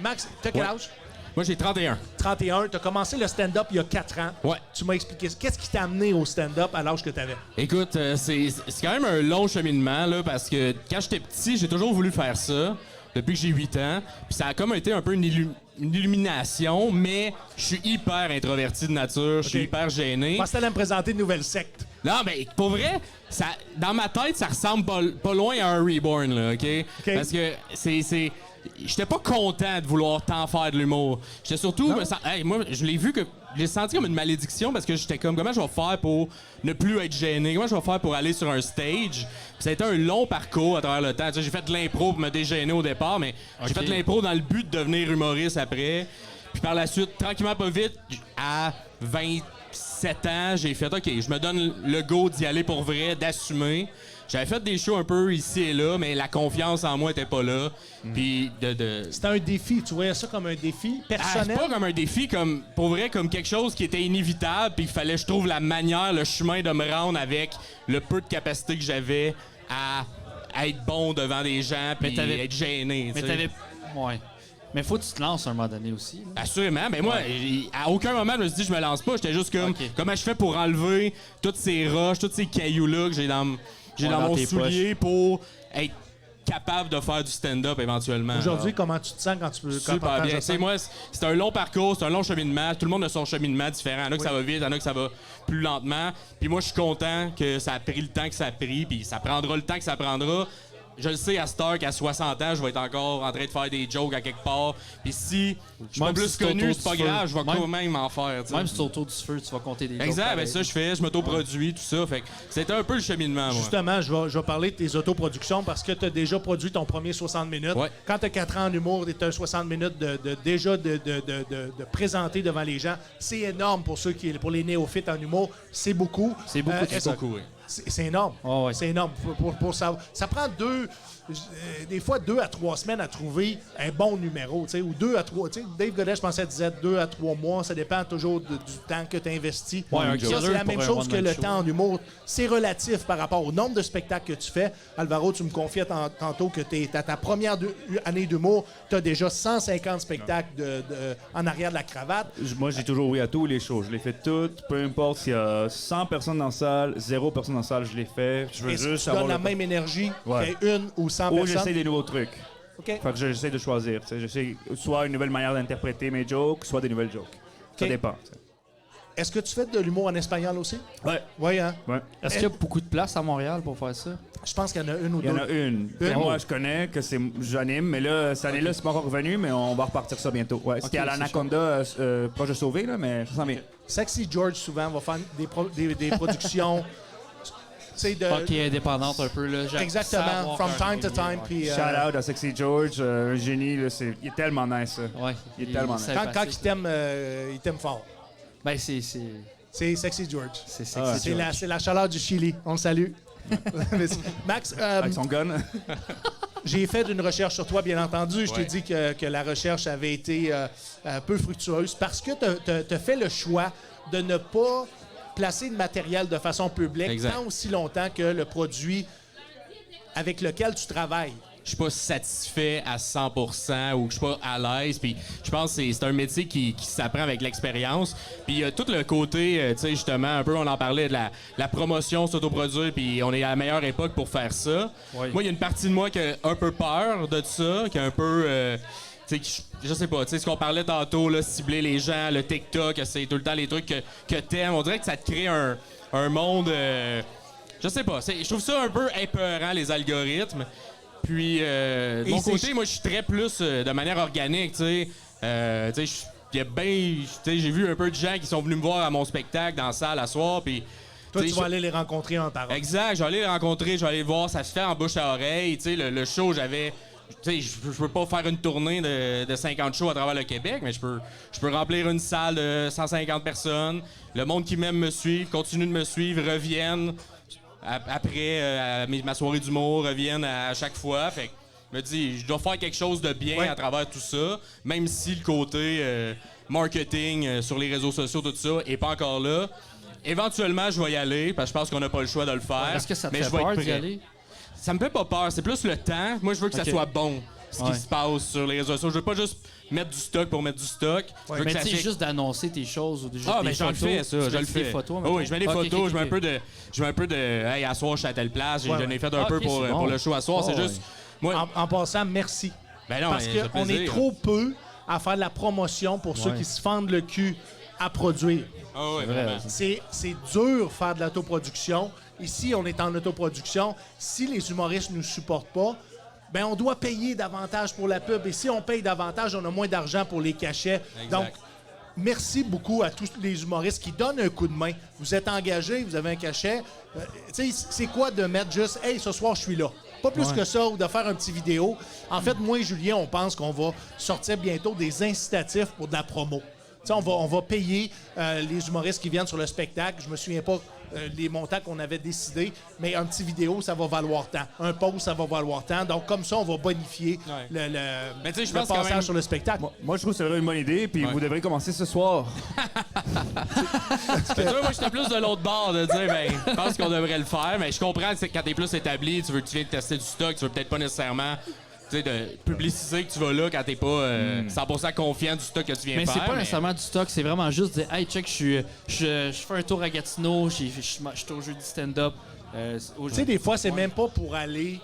Max, t'as quel âge? Moi, j'ai 31. 31. T'as commencé le stand-up il y a 4 ans. Ouais. Tu m'as expliqué. Qu'est-ce qui t'a amené au stand-up à l'âge que t'avais? Écoute, c'est quand même un long cheminement, là, parce que quand j'étais petit, j'ai toujours voulu faire ça, depuis que j'ai 8 ans. Puis ça a comme été un peu une illumination, mais je suis hyper introverti de nature, je suis Ok. hyper gêné. Je pensais que t'allais me présenter une nouvelle secte. Non, mais pour vrai, ça, dans ma tête, ça ressemble pas loin à un Reborn, là, OK? Parce que c'est... J'étais pas content de vouloir tant faire de l'humour. J'étais surtout... Hey, moi, je l'ai vu que... J'ai senti comme une malédiction parce que j'étais comme, comment je vais faire pour ne plus être gêné? Comment je vais faire pour aller sur un stage? Puis ça a été un long parcours à travers le temps. Tu sais, j'ai fait de l'impro pour me dégêner au départ, mais j'ai fait de l'impro dans le but de devenir humoriste après. Puis par la suite, tranquillement pas vite, à 7 ans, j'ai fait, OK, je me donne le go d'y aller pour vrai, d'assumer. J'avais fait des shows un peu ici et là, mais la confiance en moi était pas là. Puis C'était un défi. Tu voyais ça comme un défi personnel? pas comme un défi, comme pour vrai, comme quelque chose qui était inévitable, puis il fallait que je trouve la manière, le chemin de me rendre avec le peu de capacité que j'avais à être bon devant des gens, puis être gêné. Mais tu sais. t'avais. Ouais. Mais faut que tu te lances à un moment donné aussi. là. Assurément, mais moi, à aucun moment, je me suis dit, je me lance pas. J'étais juste comme, Ok. comment je fais pour enlever toutes ces roches, tous ces cailloux-là que j'ai dans Dans mon tes soulier pour être capable de faire du stand-up éventuellement. Aujourd'hui, comment tu te sens quand tu peux... quand Super t'entends bien. ça? C'est moi, c'est un long parcours, c'est un long cheminement. Tout le monde a son cheminement différent. Il y en a que ça va vite, il y en a que ça va plus lentement. Puis moi, je suis content que ça a pris le temps que ça a pris, puis ça prendra le temps que ça prendra. Je le sais à cette heure qu'à 60 ans, je vais être encore en train de faire des jokes à quelque part. Puis si je suis pas Même plus si c'est connu, autour c'est pas du feu. grave, je vais Même- quand même en faire. tu sais. Même si c'est autour du feu, tu vas compter des jokes Exact, ben pareil. ça je fais, je m'autoproduis, tout ça. Fait que c'était un peu le cheminement, moi. Justement, je vais parler de tes autoproductions parce que tu as déjà produit ton premier 60 minutes. Ouais. Quand tu as 4 ans en humour et tu as 60 minutes de présenter devant les gens, c'est énorme pour les néophytes en humour. C'est beaucoup. C'est beaucoup, est-ce- Beaucoup, oui. C'est énorme. Ah ouais. C'est énorme. Pour ça, ça prend des fois 2 à 3 semaines à trouver un bon numéro, tu sais, ou 2 à 3. Tu sais, Dave Godet, je pensais, disait 2 à 3 mois. Ça dépend toujours du temps que tu investis. Ouais, un Ça, killer c'est la pour même un chose que one-man le show. temps en humour. C'est relatif par rapport au nombre de spectacles que tu fais. Alvaro, tu me confiais tantôt que à ta première année d'humour, tu as déjà 150 spectacles en arrière de la cravate. Moi, j'ai toujours oui à tous les shows. Je les fais toutes, peu importe s'il y a 100 personnes dans la salle, 0 personnes dans la salle, je les fais. Je veux Et juste tu donnes avoir la même énergie Ouais. qu'il y ait une ou 100 Ou personnes. j'essaie des nouveaux trucs. OK. Fait que j'essaie de choisir. tu sais. J'essaie soit une nouvelle manière d'interpréter mes jokes, soit des nouvelles jokes. Ça OK. dépend. tu sais. Est-ce que tu fais de l'humour en espagnol aussi? Ouais. Oui, hein? Ouais. Est-ce qu'il y a beaucoup de place à Montréal pour faire ça? Je pense qu'il y en a une ou Il y en deux. a une. Que moi, je connais, que j'anime, mais là, cette année-là, c'est pas encore revenu, mais on va repartir ça bientôt. Ouais, c'était à l'Anaconda, proche de Sauvé, là, mais ça s'en vient. Sexy George, souvent, va faire des productions. Tu sais, de. Ok, indépendante un peu, là. Exactement, from time to time. Puis, Shout out à Sexy George, un génie, là, il est tellement nice. Ça. Ouais. Il est tellement nice. quand il t'aime fort. Ben, c'est C'est Sexy George. sexy. Ah, C'est la chaleur du Chili. On le salue. Max, Avec son gun. j'ai fait une recherche sur toi, bien entendu. Je t'ai Ouais. dit que la recherche avait été peu fructueuse parce que tu as fait le choix de ne pas placer de matériel de façon publique Exact. tant aussi longtemps que le produit avec lequel tu travailles. Je suis pas satisfait à 100% ou que je suis pas à l'aise. Puis je pense que c'est un métier qui s'apprend avec l'expérience. Puis il y a tout le côté, tu sais, justement, un peu, on en parlait de la promotion, s'autoproduire, puis on est à la meilleure époque pour faire ça. Oui. Moi, il y a une partie de moi qui a un peu peur de ça, qui a un peu... tu sais, je sais pas, tu sais, ce qu'on parlait tantôt, là, cibler les gens, le TikTok, c'est tout le temps les trucs que t'aimes. On dirait que ça te crée un monde... je sais pas, je trouve ça un peu épeurant, les algorithmes. Puis, de mon côté, moi, je suis très plus de manière organique, tu sais. Tu sais, il y a bien... Tu sais, j'ai vu un peu de gens qui sont venus me voir à mon spectacle dans la salle à soir, puis... Toi, tu tu sais, vas aller les rencontrer en parole. Exact, je vais aller les rencontrer, je vais aller les voir, ça se fait en bouche à oreille. Tu sais, le show, j'avais... Tu sais, je peux pas faire une tournée de 50 shows à travers le Québec, mais je peux remplir une salle de 150 personnes. Le monde qui m'aime me suit, continue de me suivre, reviennent après ma soirée d'humour, reviennent à chaque fois. Fait que je me dis, je dois faire quelque chose de bien Ouais. à travers tout ça, même si le côté marketing sur les réseaux sociaux, tout ça, est pas encore là. Éventuellement, je vais y aller, parce que je pense qu'on n'a pas le choix de le faire. Est-ce que ça te mais fait je vais être peur d'y prêt. aller? Ça me fait pas peur, c'est plus le temps. Moi, je veux que Ok. ça soit bon, ce qui Ouais. se passe sur les réseaux sociaux. Je veux pas juste mettre du stock pour mettre du stock. Je veux Mais que tu ça sais, fait... juste d'annoncer tes choses ou juste Ah, des mais je le photos. fais, ça, Tu je le mets-tu des fais. photos, Ah mettons? oui, je mets des Ok, photos, ok, je mets ok. un peu de hey, à soir, je suis à telle place. Ouais, J'en ai fait un Ah, peu ok, pour, c'est bon. pour le show à soir. Ah, c'est juste. Moi, En passant, merci. ben non, Parce mais ça fait qu'on est plaisir. trop peu à faire de la promotion pour ceux Ouais. qui se fendent le cul à produire. Ah oui, vrai, vraiment. C'est dur faire de l'autoproduction. Ici, on est en autoproduction. Si les humoristes ne nous supportent pas, ben on doit payer davantage pour la pub. Et si on paye davantage, on a moins d'argent pour les cachets. Exact. Donc, merci beaucoup à tous les humoristes qui donnent un coup de main. Vous êtes engagés, vous avez un cachet. Tu sais, c'est quoi de mettre juste « Hey, ce soir, je suis là ». Pas plus que ça, ou de faire un petit vidéo. En fait, moi et Julien, on pense qu'on va sortir bientôt des incitatifs pour de la promo. sais, on va payer les humoristes qui viennent sur le spectacle. Je me souviens pas les montants qu'on avait décidés, mais un petit vidéo, ça va valoir tant. Un post, ça va valoir tant. Donc, comme ça, on va bonifier le Mais tu sais, je le pense quand passage même... sur le spectacle. Moi, je trouve que c'est une bonne idée, puis vous devrez commencer ce soir. Tu vois, moi, j'étais plus de l'autre bord de dire, ben, je pense qu'on devrait le faire, mais je comprends que quand t'es plus établi, tu viens de tester du stock, tu veux peut-être pas nécessairement de publiciser que tu vas là quand t'es pas 100% confiant du stock que tu viens Mais faire. c'est pas nécessairement du stock, c'est vraiment juste dire hey, check, je fais un tour à Gatineau, je suis au jeu du stand-up. Tu sais, des fois, c'est même pas pour aller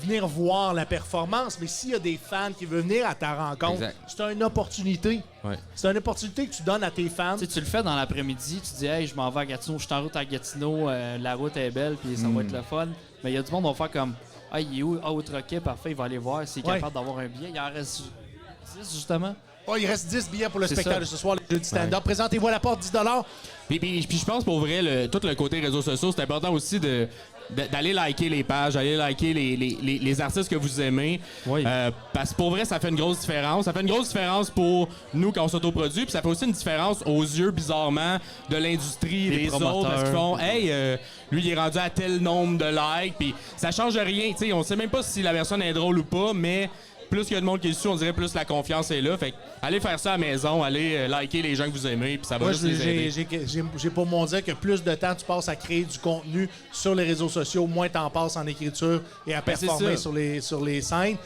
venir voir la performance, mais s'il y a des fans qui veulent venir à ta rencontre, Exact. c'est une opportunité. Ouais. C'est une opportunité que tu donnes à tes fans. Tu sais, tu le fais dans l'après-midi, tu dis hey, je m'en vais à Gatineau, je suis en route à Gatineau, la route est belle, puis ça va être le fun. Mais il y a du monde qui va faire comme ah, il est où? Ah, au Troquet, parfait, il va aller voir s'il est capable d'avoir un billet. Il en reste 10 justement. Oh, il reste 10 billets pour le C'est spectacle de ce soir, le jeu du stand-up. Présentez-vous à la porte, 10 $. Puis je pense pour vrai, tout le côté réseaux sociaux, c'est important aussi d'aller liker les pages, d'aller liker les artistes que vous aimez. Oui. Parce que pour vrai, ça fait une grosse différence. Ça fait une grosse différence pour nous quand on s'autoproduit, puis ça fait aussi une différence aux yeux, bizarrement, de l'industrie, Des des autres, parce qu'ils font « Hey, lui, il est rendu à tel nombre de likes », puis ça change rien. Tu sais, on sait même pas si la personne est drôle ou pas, mais plus il y a de monde qui est dessus, on dirait plus la confiance est là. Fait que allez faire ça à la maison, allez liker les gens que vous aimez, puis ça va Moi, juste les aider. j'ai pour mon dire que plus de temps tu passes à créer du contenu sur les réseaux sociaux, moins t'en passes en écriture et à c'est performer ça. sur les scènes.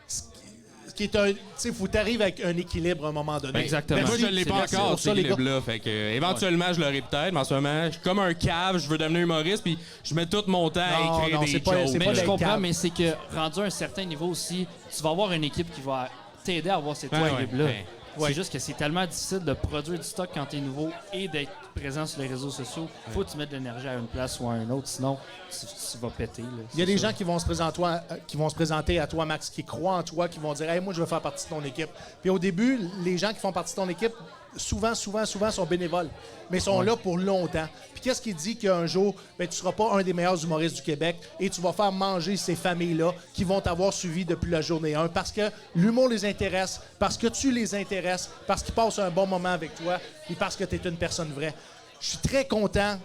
Ce qui est un, tu sais, faut t'arriver avec un équilibre à un moment donné. Exactement. Moi, je ne l'ai pas Merci encore, pour ça, cet les gars. équilibre-là. Fait que, éventuellement, je l'aurai peut-être, mais en ce moment, je suis comme un cave, je veux devenir humoriste, puis je mets tout mon temps à écrire non, des c'est pas- jokes. c'est Mais pas je le comprends, câble. mais c'est que rendu à un certain niveau aussi, tu vas avoir une équipe qui va t'aider à avoir cet Ouais, équilibre-là. ouais. C'est juste que c'est tellement difficile de produire du stock quand t'es nouveau et d'être présent sur les réseaux sociaux. Faut que tu mettes de l'énergie à une place ou à une autre, sinon tu vas péter. Là. Il y a C'est des ça. gens qui vont se présenter à toi, Max, qui croient en toi, qui vont dire hey, moi, je veux faire partie de ton équipe. Puis au début, les gens qui font partie de ton équipe, souvent sont bénévoles, mais sont là pour longtemps. Puis qu'est-ce qui dit qu'un jour, ben, tu seras pas un des meilleurs humoristes du Québec et tu vas faire manger ces familles-là qui vont t'avoir suivi depuis la journée 1 parce que l'humour les intéresse, parce que tu les intéresses, parce qu'ils passent un bon moment avec toi et parce que tu es une personne vraie. Je suis très content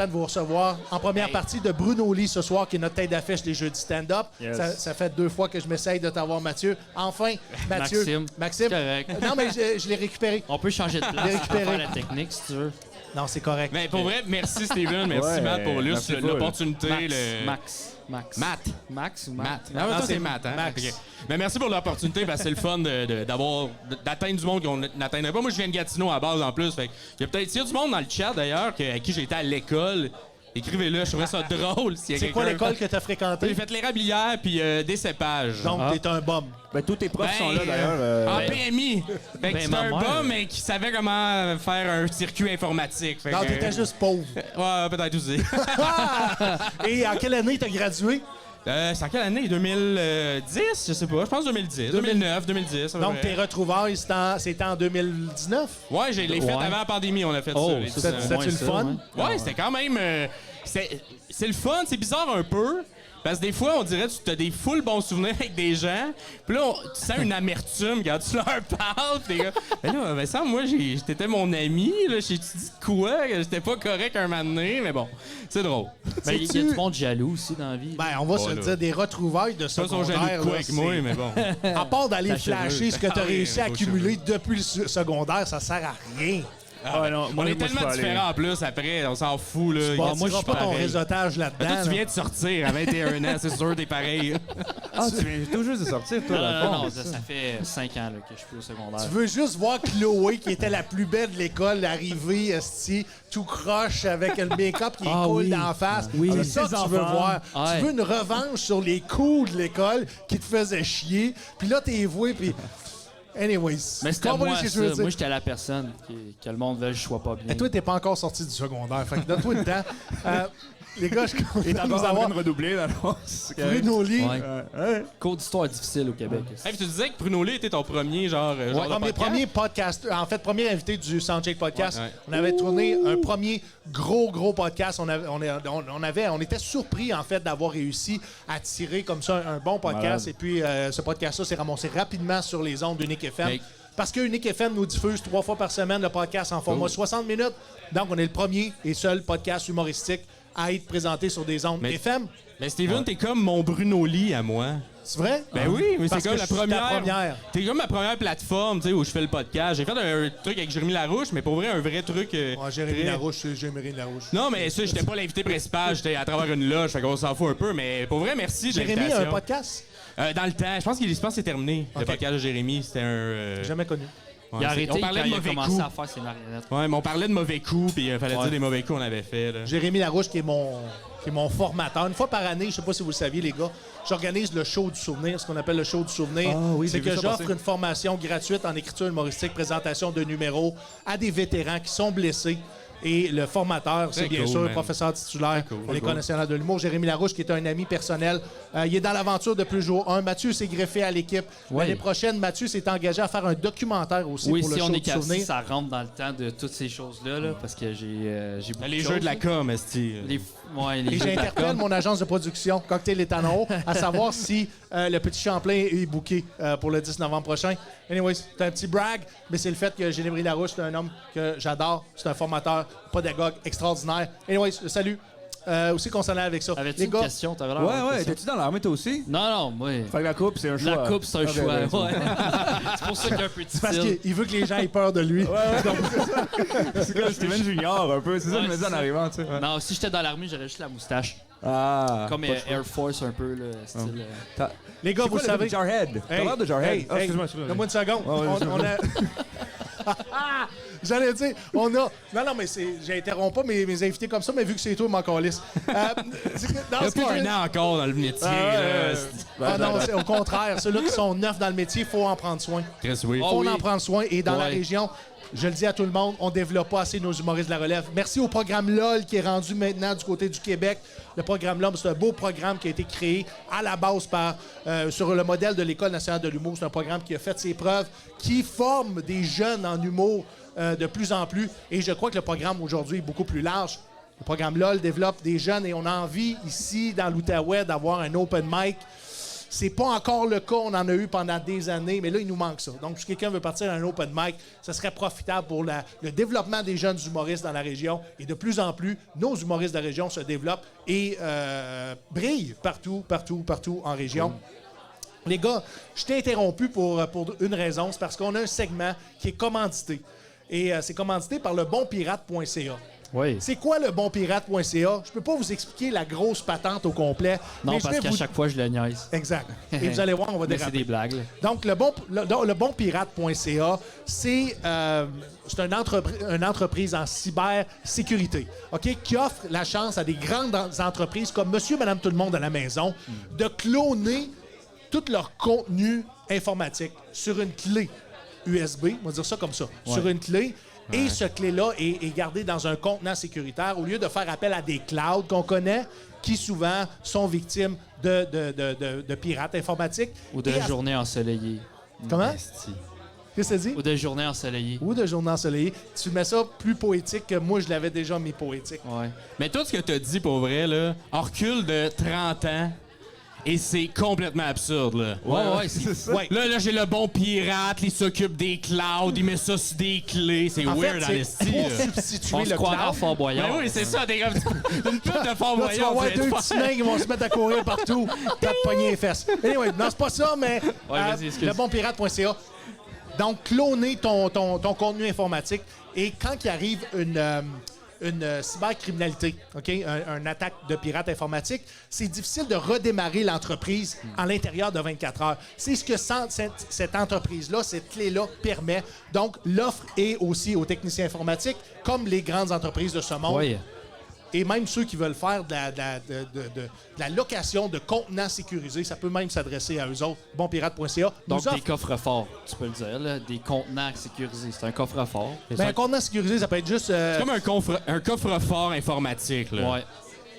de vous recevoir en première partie de Bruno Lee ce soir, qui est notre tête d'affiche des Jeux du stand-up. Yes. Ça fait 2 fois que je m'essaye de t'avoir, Mathieu. Enfin, Mathieu. Maxime. C'est correct. Non, mais je l'ai récupéré. On peut changer de place, Les on peut récupérer. faire la technique si tu veux. Non, c'est correct. Mais pour vrai, merci Steven, merci Ouais, Matt pour merci full. l'opportunité. Max. Matt. Max ou Matt. Matt? Ah, ouais, toi, c'est c'est Matt, hein? Max. Ok. Mais merci pour l'opportunité, parce que c'est le fun d'atteindre du monde qu'on n'atteindrait pas. Moi, je viens de Gatineau à la base en plus. Fait il y a peut-être s'il y a du monde dans le chat d'ailleurs avec qui j'étais à l'école. Écrivez-le, je trouvais ça drôle. C'est quoi l'école que tu as fréquentée? J'ai fait l'érablière puis des cépages. Donc, t'es un bum. Ben, tous tes profs Ben, sont là, d'ailleurs. En PMI. Fait que Ben, c'était un ma mère. bum, mais qui savait comment faire un circuit informatique. Fait Non, que- t'étais juste pauvre. Ouais, peut-être aussi. Et en quelle année t'as gradué? C'est en quelle année? 2010? Je sais pas. Je pense 2010. 2009, 2010. à peu Donc, près. tes retrouvailles, c'était en 2019? Ouais, j'ai les fêtes Ouais. avant la pandémie, on a fait Oh, ça. les ça, dix, c'était moins le ça, fun? ouais. Ouais, c'était quand même. C'est le fun, c'est bizarre un peu. Parce que des fois, on dirait que tu as des full bons souvenirs avec des gens. Puis là, tu sens une amertume quand tu leur parles. Puis t'es comme, mais là, Vincent, moi, t'étais mon ami. J'ai-tu dit de quoi? Que j'étais pas correct un moment donné. Mais bon, c'est drôle. Ben, il y a du monde jaloux aussi dans la vie. Ben, on va se là. dire des retrouvailles de Pas son secondaire. jaloux de quoi là, avec moi, c'est- mais bon. À part d'aller Ta flasher cheveux. ce que tu as Ah oui, réussi à vos accumuler depuis le secondaire, ça sert à rien. Ah, ouais, non, On moi, est moi, je tellement peux aller. différents en plus après, on s'en fout. Là. Bon, Moi, moi, je suis pas ton pareil. réseautage Mais là-dedans. toi, tu là. viens de sortir à 21 ans, c'est sûr, t'es pareil. Ah, tu viens tout juste de sortir, toi, Non, dans le non, fond. non, ça fait 5 ans là, que je suis plus au secondaire. Tu veux juste voir Chloé, qui était la plus belle de l'école, arriver, esti, tout croche avec le make-up qui Ah coule oui. d'en face. Oui. C'est ça que Ses tu veux enfants. voir. Ouais. Tu veux une revanche sur les coups de l'école qui te faisaient chier. Puis là, t'es voué, puis... Anyways. Mais c'était comprenez moi, ce que ça. je veux dire? Moi, j'étais la personne que le monde veut que je sois pas bien. Mais toi, t'es pas encore sorti du secondaire. Fait que donne-toi le temps. Les gars, je suis content Et de t'as vous encore avoir. envie de redoubler, dans le fond. C'est correct. Bruno Lee. Ouais. Cours d'histoire difficile au Québec. Hey, puis tu disais que Bruno Lee était ton premier genre de podcast? Premier podcast, en fait, premier invité du Soundcheck Podcast. Ouais. On avait tourné un premier gros podcast. On était surpris, en fait, d'avoir réussi à tirer comme ça un bon podcast. Malade. Et puis, ce podcast-là s'est ramassé rapidement sur les ondes d'Unique FM. Mais- parce que Unique FM nous diffuse 3 fois par semaine le podcast en format 60 minutes. Donc, on est le premier et seul podcast humoristique à être présenté sur des ondes FM. Mais Steven, t'es comme mon Bruno Lee à moi. C'est vrai? Ben oui, mais Parce c'est comme que la je suis ta première. T'es comme ma première plateforme, tu sais, où je fais le podcast. J'ai fait un truc avec Jérémy Larouche, mais pour vrai, un vrai truc. Jérémy Larouche, c'est Jérémy Larouche. Non, mais ça, j'étais pas l'invité principal, j'étais à travers une loge, fait qu'on s'en fout un peu, mais pour vrai, merci de Jérémy a l'invitation. un podcast? Dans le temps, je pense que c'est terminé. Le Ok. podcast de Jérémy, c'était un. Jamais connu. Ouais, Il a c'est- arrêté on parlait quand de il a mauvais commencé coups. à faire ses marionnettes. Ouais, mais on parlait de mauvais coups, puis il fallait Ouais. dire des mauvais coups qu'on avait fait. Là. Jérémy Larouche, qui est mon formateur. Une fois par année, je sais pas si vous le saviez, les gars, j'organise le show du souvenir, ce qu'on appelle le show du souvenir. oui, c'est j'ai vu que ça j'offre passer. une formation gratuite en écriture humoristique, présentation de numéros à des vétérans qui sont blessés. Et le formateur, c'est Très bien cool, sûr le man. professeur titulaire Très cool, à l'École cool. nationale de l'humour, Jérémy Larouche, qui est un ami personnel. Il est dans l'aventure depuis jour 1. Mathieu s'est greffé à l'équipe. Ouais. L'année prochaine, Mathieu s'est engagé à faire un documentaire aussi Oui, pour si le on show est du capable, souvenir. ça rentre dans le temps de toutes ces choses-là, là, parce que j'ai beaucoup Les de jeux choses, de la là. com, esti. Ouais, les Et jeux de la j'interpelle com. mon agence de production, Cocktail et Talons Hauts, à savoir si le Petit Champlain est booké pour le 10 novembre prochain. Anyways, c'est un petit brag, mais c'est le fait que Jérémy Larouche, c'est un homme que j'adore. C'est un formateur, pédagogue extraordinaire. Anyways, salut. Aussi qu'on s'en allait avec ça. Avais-tu Les une gars, question? T'avais l'air Ouais, d'avoir une ouais. question. T'es-tu dans l'armée, toi aussi? Non, moi. Fait que la coupe, c'est un choix. La coupe, c'est un Ok, choix. ben, Ouais. C'est pour ça qu'il y a un peu de parce style. qu'il veut que les gens aient peur de lui. C'est comme Steven Junior, un peu. C'est ça que je me dis en arrivant, tu sais. Ouais. Non, si j'étais dans l'armée, j'aurais juste la moustache. Ah. Comme pas de choix. Air Force, un peu, là, style. T'as- Les gars, C'est vous quoi le savez. le Jarhead? T'as Hey, l'air de Jarhead. hey, Ah, hey, excuse-moi. Donne-moi une seconde. Ouais, On a... J'allais dire, on a... Non, mais j'interromps pas mes invités comme ça, mais vu que c'est toi, mon calice. Il n'y a pas un an encore dans le métier. là. Ah non, c'est au contraire. Ceux-là qui sont neufs dans le métier, il faut en prendre soin. Chris, oui. Il Oh, faut oui. en prendre soin. Et dans la Ouais. région, je le dis à tout le monde, on développe pas assez nos humoristes de la relève. Merci au programme LOL qui est rendu maintenant du côté du Québec. Le programme LOL, c'est un beau programme qui a été créé à la base sur le modèle de l'École nationale de l'humour. C'est un programme qui a fait ses preuves, qui forme des jeunes en humour de plus en plus. Et je crois que le programme aujourd'hui est beaucoup plus large. Le programme LOL développe des jeunes et on a envie ici, dans l'Outaouais, d'avoir un open mic. C'est pas encore le cas, on en a eu pendant des années, mais là, il nous manque ça. Donc, si quelqu'un veut partir à un open mic, ça serait profitable pour le développement des jeunes humoristes dans la région. Et de plus en plus, nos humoristes de la région se développent et brillent partout en région. Les gars, je t'ai interrompu pour une raison, c'est parce qu'on a un segment qui est commandité. Et c'est commandité par lebonpirate.ca. Oui. C'est quoi le bonpirate.ca? Je peux pas vous expliquer la grosse patente au complet. Non, mais je parce vais qu'à vous... chaque fois, je le niaise. Exact. Et vous allez voir, on va Mais c'est déraper. des blagues, là. Donc, le bonpirate.ca, c'est une entreprise en cybersécurité, OK, qui offre la chance à des grandes entreprises comme Monsieur, Madame, tout le monde à la maison de cloner tout leur contenu informatique sur une clé USB, on va dire ça comme ça, sur une clé. Et ce clé-là est gardé dans un contenant sécuritaire au lieu de faire appel à des clouds qu'on connaît qui souvent sont victimes de pirates informatiques. Ou de Et à- journée ensoleillée. Comment? Esti. Qu'est-ce que tu dis? Ou de journée ensoleillée. Ou de journée ensoleillée. Tu mets ça plus poétique que moi, je l'avais déjà mis poétique. Ouais. Mais tout ce que tu as dit, pour vrai, là, on recule de 30 ans et c'est complètement absurde. Là. Ouais, c'est Ouais. Là, j'ai le bon pirate, il s'occupe des clouds, il met ça sur des clés. C'est En weird, fait, en c'est esti, pour là. substituer On le se croirait en cloud. Fort Boyard. Ben oui, c'est ça, t'es comme une pute de Fort Là, tu vas Boyard. avoir tu viens deux de petits faire. nains qui vont se mettre à courir partout, t'as de pogner les fesses. Anyway, non, c'est pas ça, mais vas-y, excuse. lebonpirate.ca. Donc, cloner ton contenu informatique. Et quand il arrive une cybercriminalité, OK, une attaque de pirate informatique, c'est difficile de redémarrer l'entreprise à l'intérieur de 24 heures. C'est ce que cette entreprise-là, cette clé-là permet. Donc, l'offre est aussi aux techniciens informatiques, comme les grandes entreprises de ce monde. Oui. Et même ceux qui veulent faire de la location de contenants sécurisés, ça peut même s'adresser à eux autres. Bonpirate.ca. Donc, nous offre- des coffres-forts, tu peux le dire, là. Des contenants sécurisés. C'est un coffre-fort. Ben, un contenant sécurisé, ça peut être juste... C'est comme un coffre-fort informatique. Là. Ouais.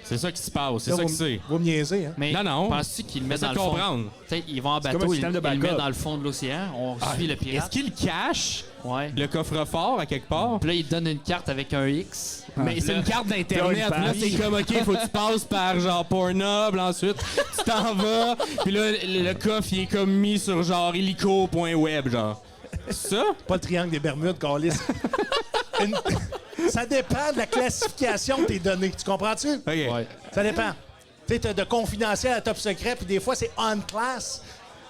C'est ça qui se passe, c'est là, ça vous que c'est. vous me niaisez, hein? Mais Non. penses-tu qu'il le met Essaie dans de le fond? comprendre. Tu sais, il va en comme un bateau, il système de le met backup. dans le fond de l'océan. On suit le pirate. Est-ce qu'il cache Ouais. le coffre-fort à quelque part? Puis là, il te donne une carte avec un X. Mais Puis c'est là- une carte Là, d'Internet. une Là, page. c'est comme, OK, faut que tu passes par genre Pornhub, ensuite, tu t'en vas. Puis là, le coffre, il est comme mis sur genre illico.web, genre. Ça? Pas le triangle des Bermudes, Carlis. Ça dépend de la classification de tes données. Tu comprends-tu? OK. Ouais. Ça dépend. Tu sais, t'as de confidentiel à top secret, puis des fois, c'est on class.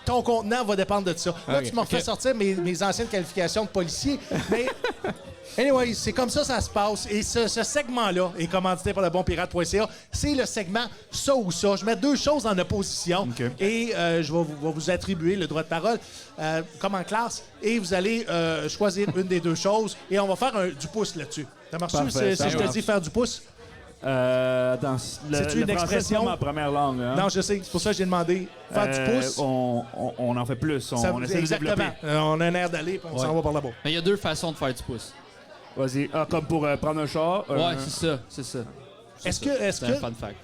Ton contenant va dépendre de ça. Là, Ok, tu m'as refait sortir mes anciennes qualifications de policier. Mais, anyway, c'est comme ça se passe. Et ce segment-là est commandité par le bonpirate.ca. C'est le segment ça ou ça. Je mets deux choses en opposition. Ok. Et je vais vous attribuer le droit de parole comme en classe. Et vous allez choisir une des deux choses. Et on va faire du pouce là-dessus. Ça marche Parfait, si ça je te marche. dis faire du pouce? Dans C'est-tu le une français, expression? c'est pas ma première langue. Hein? Non, je sais. C'est pour ça que j'ai demandé faire du pouce. On en fait plus. Ça- On essaie de exactement. développer. On a un air d'aller, puis on s'en va par là-bas. Mais il y a deux façons de faire du pouce. Vas-y. Ah, comme pour prendre un char. Ouais, c'est ça. Est-ce C'est un que fun fact.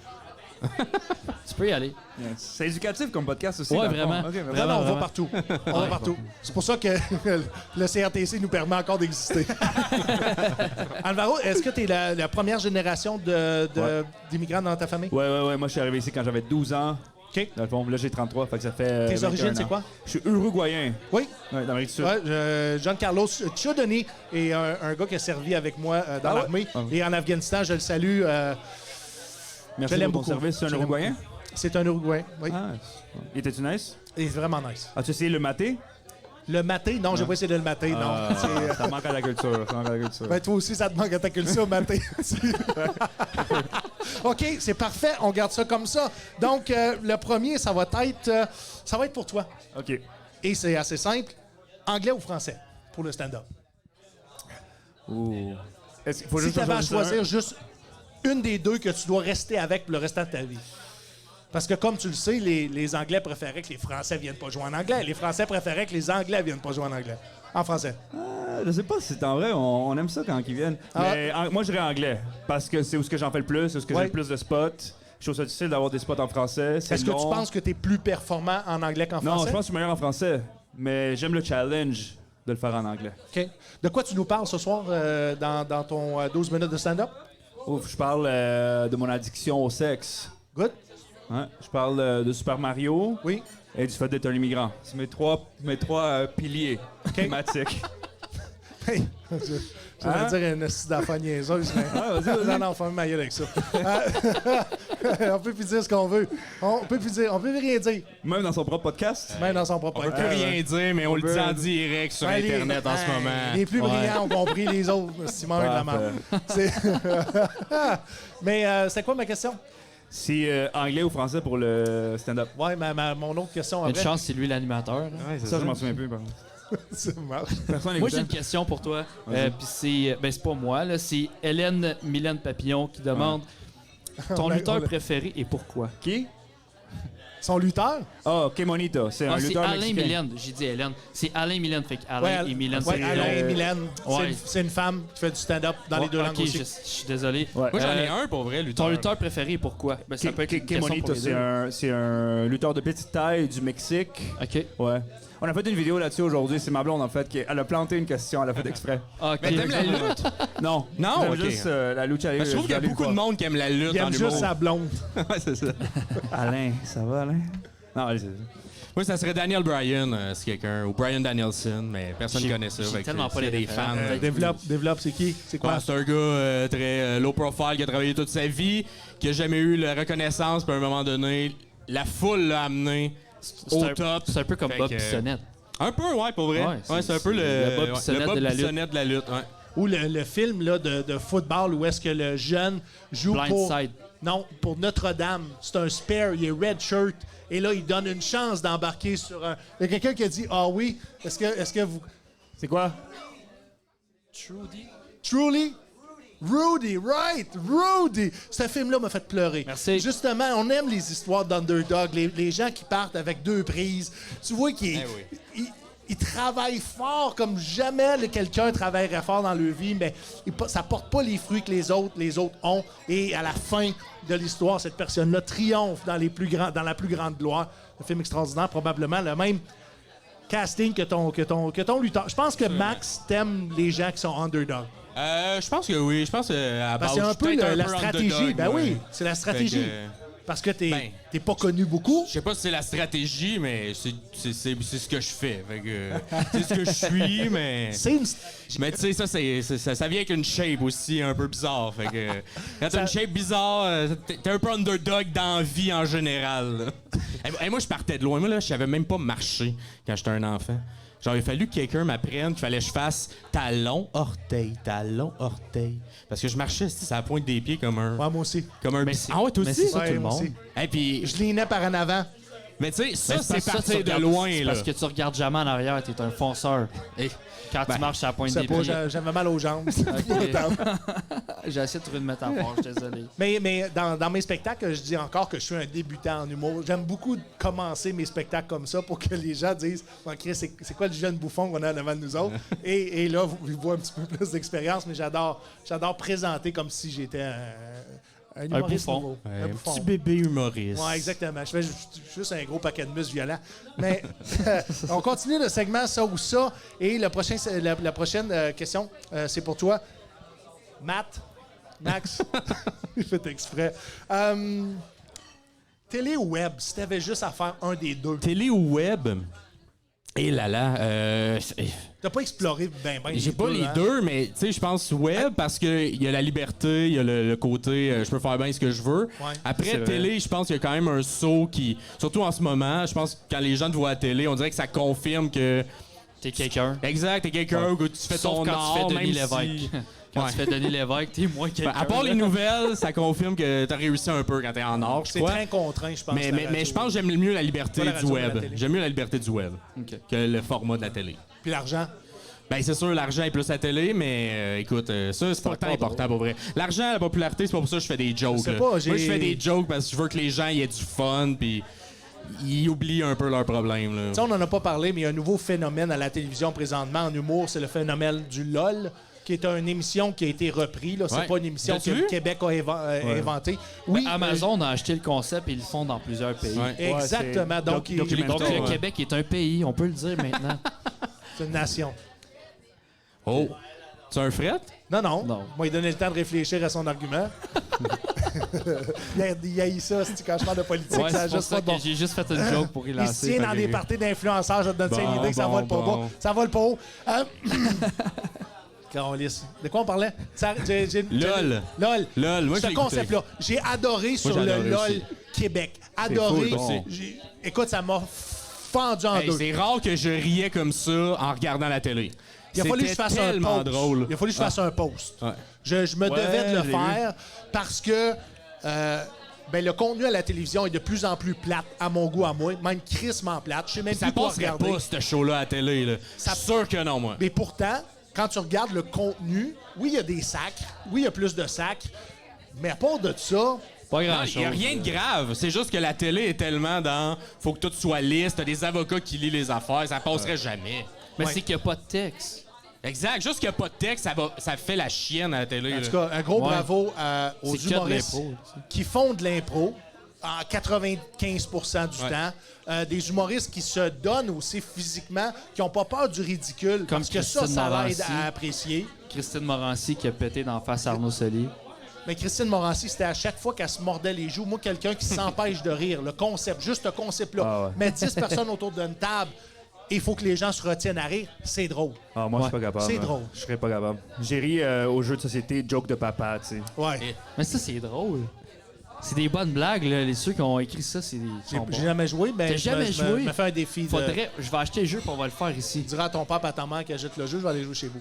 Tu peux y aller. Yes. C'est éducatif comme podcast aussi. Ouais, dans le fond. vraiment. Ok, non, Vraiment, on va vraiment. partout. On va partout. C'est pour ça que le CRTC nous permet encore d'exister. Alvaro, est-ce que tu es la première génération d'immigrants dans ta famille? Ouais. Moi, je suis arrivé ici quand j'avais 12 ans. OK. Dans le fond, là, j'ai 33. Fait que ça fait. Tes origines, 21 c'est ans. quoi? Je suis uruguayen. Oui. Ouais, d'Amérique du Sud. Ouais, Giancarlo Ciodoni est un gars qui a servi avec moi dans Ah ouais? l'armée. Ah. Et en Afghanistan, je le salue. Merci je l'aime pour ton beaucoup. service. C'est un Je l'aime uruguayen? beaucoup. C'est un Uruguayen, oui. Ah. Il était-tu nice? Il est vraiment nice. As-tu essayé le maté? Le maté? Non, j'ai pas essayé de le mater, non. C'est, Ça manque à la culture. Ça manque à la culture. ben, toi aussi, ça te manque à ta culture, maté. OK, c'est parfait. On garde ça comme ça. Donc, le premier, ça va être pour toi. OK. Et c'est assez simple. Anglais ou français pour le stand-up? Ouh. Est-ce qu'il faut Si juste tu avais à choisir choisir juste une des deux que tu dois rester avec pour le restant de ta vie. Parce que, comme tu le sais, les Anglais préféraient que les Français viennent pas jouer en anglais. Les Français préféraient que les Anglais viennent pas jouer en anglais. En français. Je sais pas si c'est en vrai, on aime ça quand ils viennent. Ah. Mais moi, je dirais anglais. Parce que c'est où ce que j'en fais le plus, c'est où ce que Ouais. j'ai le plus de spots. Je trouve ça difficile d'avoir des spots en français. Est-ce que tu penses que tu es plus performant en anglais qu'en Non, français? je pense que je suis meilleur en français. Mais j'aime le challenge de le faire en anglais. OK. De quoi tu nous parles ce soir dans ton 12 minutes de stand-up? Ouf, je parle de mon addiction au sexe. Good? Hein? Je parle de Super Mario Oui. et du fait d'être un immigrant. C'est mes trois piliers thématiques. Hey, j'allais Hein? dire une astuce d'enfant niaiseuse, mais... vas-y. Non, ferme ma gueule avec ça. On peut plus dire ce qu'on veut. On peut plus rien dire, Même dans son propre podcast. même dans son propre On peut rien dire, mais on le dit en direct sur Ouais, Internet en ce moment. Les plus brillants ont compris, les autres, Simon de la merde. Mais c'est quoi ma question? Si anglais ou français pour le stand-up. Ouais, mon autre question Une après. chance, c'est lui l'animateur. là. Ça, je m'en souviens plus. Par contre. Ça marche. Personne Moi, j'ai n'écoutait. une question pour toi. Vas-y. Puis c'est pas moi, là. C'est Hélène Mylène Papillon qui demande ton On a- lutteur on a- préféré et pourquoi? Qui? Son lutteur? Ah, que Monito. C'est un Ah, c'est lutteur Alain mexicain. Mylène. J'ai dit Hélène. C'est Alain Mylène. Fait que Alain et Mylène ouais, Papillon. Alain et Mylène. Ouais. C'est une femme qui fait du stand-up dans les deux langues Ok, aussi. je suis désolé. Ouais. Moi, j'en ai un pour vrai, lutteur. Ton lutteur préféré et pourquoi? Ben, ça peut être une Que question Monito, pour les deux. c'est un lutteur de petite taille du Mexique. OK. Ouais. On a fait une vidéo là-dessus aujourd'hui. C'est ma blonde, en fait, elle a planté une question. Elle a fait exprès. Ah, OK. Mais t'aimes la lutte? Non. Non, J'aime ok. juste la lucha libre. Parce que je trouve qu'il y a beaucoup de monde qui aime la lutte Il en aime humour. juste sa blonde. Ouais, c'est ça. Alain, ça va, Alain? Non, allez, Moi, ça serait Daniel Bryan, c'est quelqu'un, ou Bryan Danielson, mais personne ne connaît ça. j'ai fait que tellement pas s'il y a les des fans. références. Développe, c'est qui? C'est quoi? Ouais, c'est un gars très low profile qui a travaillé toute sa vie, qui a jamais eu la reconnaissance, puis à un moment donné, la foule l'a amené au top. C'est un peu comme Fait Bob que- Bissonnette. Un peu, ouais, pour vrai. Ouais, Ouais, c'est un peu le Bob Bissonnette de la lutte. Bissonnette de la lutte. Ouais. Ou le film là, de football où est-ce que le jeune joue pour... Blindside. Non, pour Notre-Dame. C'est un spare, il est red shirt. Et là, il donne une chance d'embarquer sur un... Il y a quelqu'un qui a dit, ah oui, est-ce que vous... C'est quoi? Truly? Rudy, right! Rudy! Ce film-là m'a fait pleurer. Merci. Justement, on aime les histoires d'underdog, les gens qui partent avec deux prises. Tu vois qu'ils ils travaillent fort comme jamais quelqu'un travaillerait fort dans leur vie, mais ça porte pas les fruits que les autres ont. Et à la fin de l'histoire, cette personne-là triomphe dans la plus grande gloire. Un film extraordinaire, probablement le même casting que ton lutteur. Je pense que Max t'aime les gens qui sont underdog. Je pense que oui. Je pense à Parce que c'est un peu la stratégie. Ben oui, c'est la stratégie. Parce que Ben. t'es pas connu beaucoup. Je sais pas si c'est la stratégie, mais c'est ce que je fais. Fait que, c'est ce que je suis, mais... C'est une... Mais tu sais, ça vient avec une shape aussi un peu bizarre. Fait que quand t'as une shape bizarre, t'es un peu underdog dans la vie en général. Et moi, je partais de loin. Moi, là, je savais même pas marcher quand j'étais un enfant. Genre, il a fallu que quelqu'un m'apprenne qu'il fallait que je fasse talon, orteil, talon, orteil. Parce que je marchais, c'est à la pointe des pieds comme un... Ouais, moi aussi. Comme un... Ah ouais, toi Mais aussi? c'est ça, Ouais, tout le moi monde. aussi. Et puis... Je lignais par en avant. Mais tu sais, ça, Ben, c'est parce que parti tu de regardes- loin, c'est là. parce que tu regardes jamais en arrière, t'es un fonceur. Et- Quand Ben, tu marches à la pointe C'est des pas, pieds. j'avais mal aux jambes. J'ai essayé de trouver une métaphore, je suis désolé. Mais dans mes spectacles, je dis encore que je suis un débutant en humour. J'aime beaucoup commencer mes spectacles comme ça pour que les gens disent « Chris, c'est quoi le jeune bouffon qu'on a devant de nous autres? » Et là, ils voient un petit peu plus d'expérience, mais j'adore présenter comme si j'étais un humoriste bouffon. nouveau. Un bouffon. petit bébé humoriste. Oui, exactement. Je fais juste un gros paquet de muscles violents. Mais on continue le segment ça ou ça. Et la prochaine question, c'est pour toi. Max, il fait exprès. Télé ou web, si tu avais juste à faire un des deux. Télé ou web? Et T'as pas exploré ben j'ai pas les hein? deux, mais tu sais, je pense web parce qu'il y a la liberté, il y a le côté je peux faire bien ce que je veux. Ouais. Après, C'est vrai. télé, je pense qu'il y a quand même un saut qui, surtout en ce moment, je pense que quand les gens te voient à la télé, on dirait que ça confirme que. T'es quelqu'un. Exact, t'es quelqu'un, que tu fais Sauf ton quand art, tu fais Denis même si- Lévesque. Quand Ouais. tu fais Denis Lévesque, t'es moins quelqu'un. À part les nouvelles, ça confirme que t'as réussi un peu quand t'es en art, je C'est crois. très contraint, je pense. Mais, la mais, radio. mais je pense que j'aime mieux la liberté Pas la du radio, mais la web. télé. J'aime mieux la liberté du web Ok. que le format de la télé. Puis l'argent. Ben c'est sûr, l'argent est plus la télé, mais écoute, ça c'est pas tant important pour vrai. L'argent, la popularité, c'est pas pour ça que je fais des jokes. Je sais là. pas, Moi, j'ai- je fais des jokes parce que je veux que les gens y aient du fun, puis ils oublient un peu leurs problèmes. Là. Tu sais, on n'en a pas parlé, mais il y a un nouveau phénomène à la télévision présentement en humour, c'est le phénomène du LOL, qui est une émission qui a été reprise. Là. C'est Ouais. pas une émission L'as-tu que vu? le Québec a inventée. Oui, Amazon a acheté le concept et ils le font dans plusieurs pays. Ouais. exactement. Ouais, Donc, c'est documentaire. Donc, le Ouais. Québec est un pays, on peut le dire maintenant. c'est une nation. Oh, tu as un fret? Non. Non. Moi, il donnait le temps de réfléchir à son argument. il a eu ça, c'est quand je parle de politique, Ouais, ça a c'est pour juste ça pas que bon. j'ai juste fait une joke pour y Il lancer. se tient dans Fait des que- parties d'influenceurs, je te donne ça une Bon, idée que ça bon, vole pas bon. bas. Ça vole pas haut. Carolisse. De quoi on parlait? LOL. LOL. LOL, moi, je Ce l'ai écouté. concept-là. J'ai adoré sur j'ai le adoré LOL aussi. Québec. Adoré. full bon. Écoute, ça m'a fendu en Hey, deux. c'est rare que je riais comme ça en regardant la télé. Il a fallu que je C'était fasse un tellement post. drôle. Il a fallu que je fasse un post. Ouais. Je me Ouais, devais de le je l'ai faire parce que le contenu à la télévision est de plus en plus plate, à mon goût, à moi. Même crissement plate. Je sais même Ça plus quoi passerait regarder. pas, ce show-là à la télé. Là. Ça- Sûr que non, moi. Mais pourtant, quand tu regardes le contenu, oui, il y a des sacs. Oui, il y a plus de sacs. Mais à part de ça, Pas Non, grand-chose. il n'y a rien de grave. C'est juste que la télé est tellement dans. Faut que tout soit lisse. T'as des avocats qui lisent les affaires. Ça passerait jamais. Mais Ouais. c'est qu'il n'y a pas de texte. Exact. Juste qu'il n'y a pas de texte, ça fait la chienne à la télé. en là. tout cas, un gros Ouais. bravo aux C'est que de humoristes l'impro, qui font de l'impro en 95% du Ouais. temps. Des humoristes qui se donnent aussi physiquement, qui n'ont pas peur du ridicule, Comme parce que ça Christine l'aide Morancy. à apprécier. Christine Morancy qui a pété d'en face à Arnaud Soli. Mais Christine Morancy, c'était à chaque fois qu'elle se mordait les joues. Moi, quelqu'un qui s'empêche de rire. Le concept, juste ce concept-là. Ah ouais. Mettre 10 personnes autour d'une table et il faut que les gens se retiennent à rire, c'est drôle. Ah, moi, je suis pas capable. C'est hein. drôle. Je serais pas capable. J'ai ri au jeu de société, joke de papa, tu sais. Ouais. Mais ça, c'est drôle. C'est des bonnes blagues, là. Les ceux qui ont écrit ça, c'est des. J'ai sont bons. j'ai jamais joué, mais T'as jamais je me joué? fais un défi. Faudrait. Je vais acheter le jeu et on va le faire ici. Tu diras à ton père et à ta mère qu'elle jette le jeu, je vais aller jouer chez vous.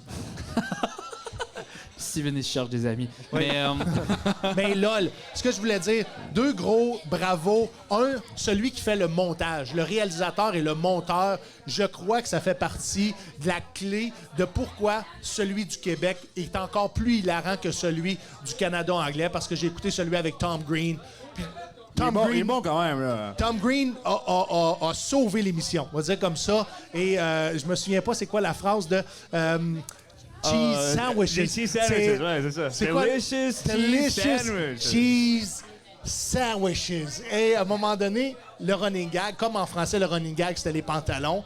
Steven, il se cherche des amis. Mais Mais lol, ce que je voulais dire, deux gros bravo. Un, celui qui fait le montage, le réalisateur et le monteur, je crois que ça fait partie de la clé de pourquoi celui du Québec est encore plus hilarant que celui du Canada anglais, parce que j'ai écouté celui avec Tom Green. Puis Tom Il est Green, bon quand même, là. Tom Green a sauvé l'émission, on va dire comme ça. Et je me souviens pas c'est quoi la phrase de cheese sandwiches. Les cheese sandwiches, C'est- ouais, c'est ça. c'est quoi? Delicious cheese Delicious sandwich. cheese sandwiches. Et à un moment donné, le running gag, comme en français, le running gag, c'était les pantalons.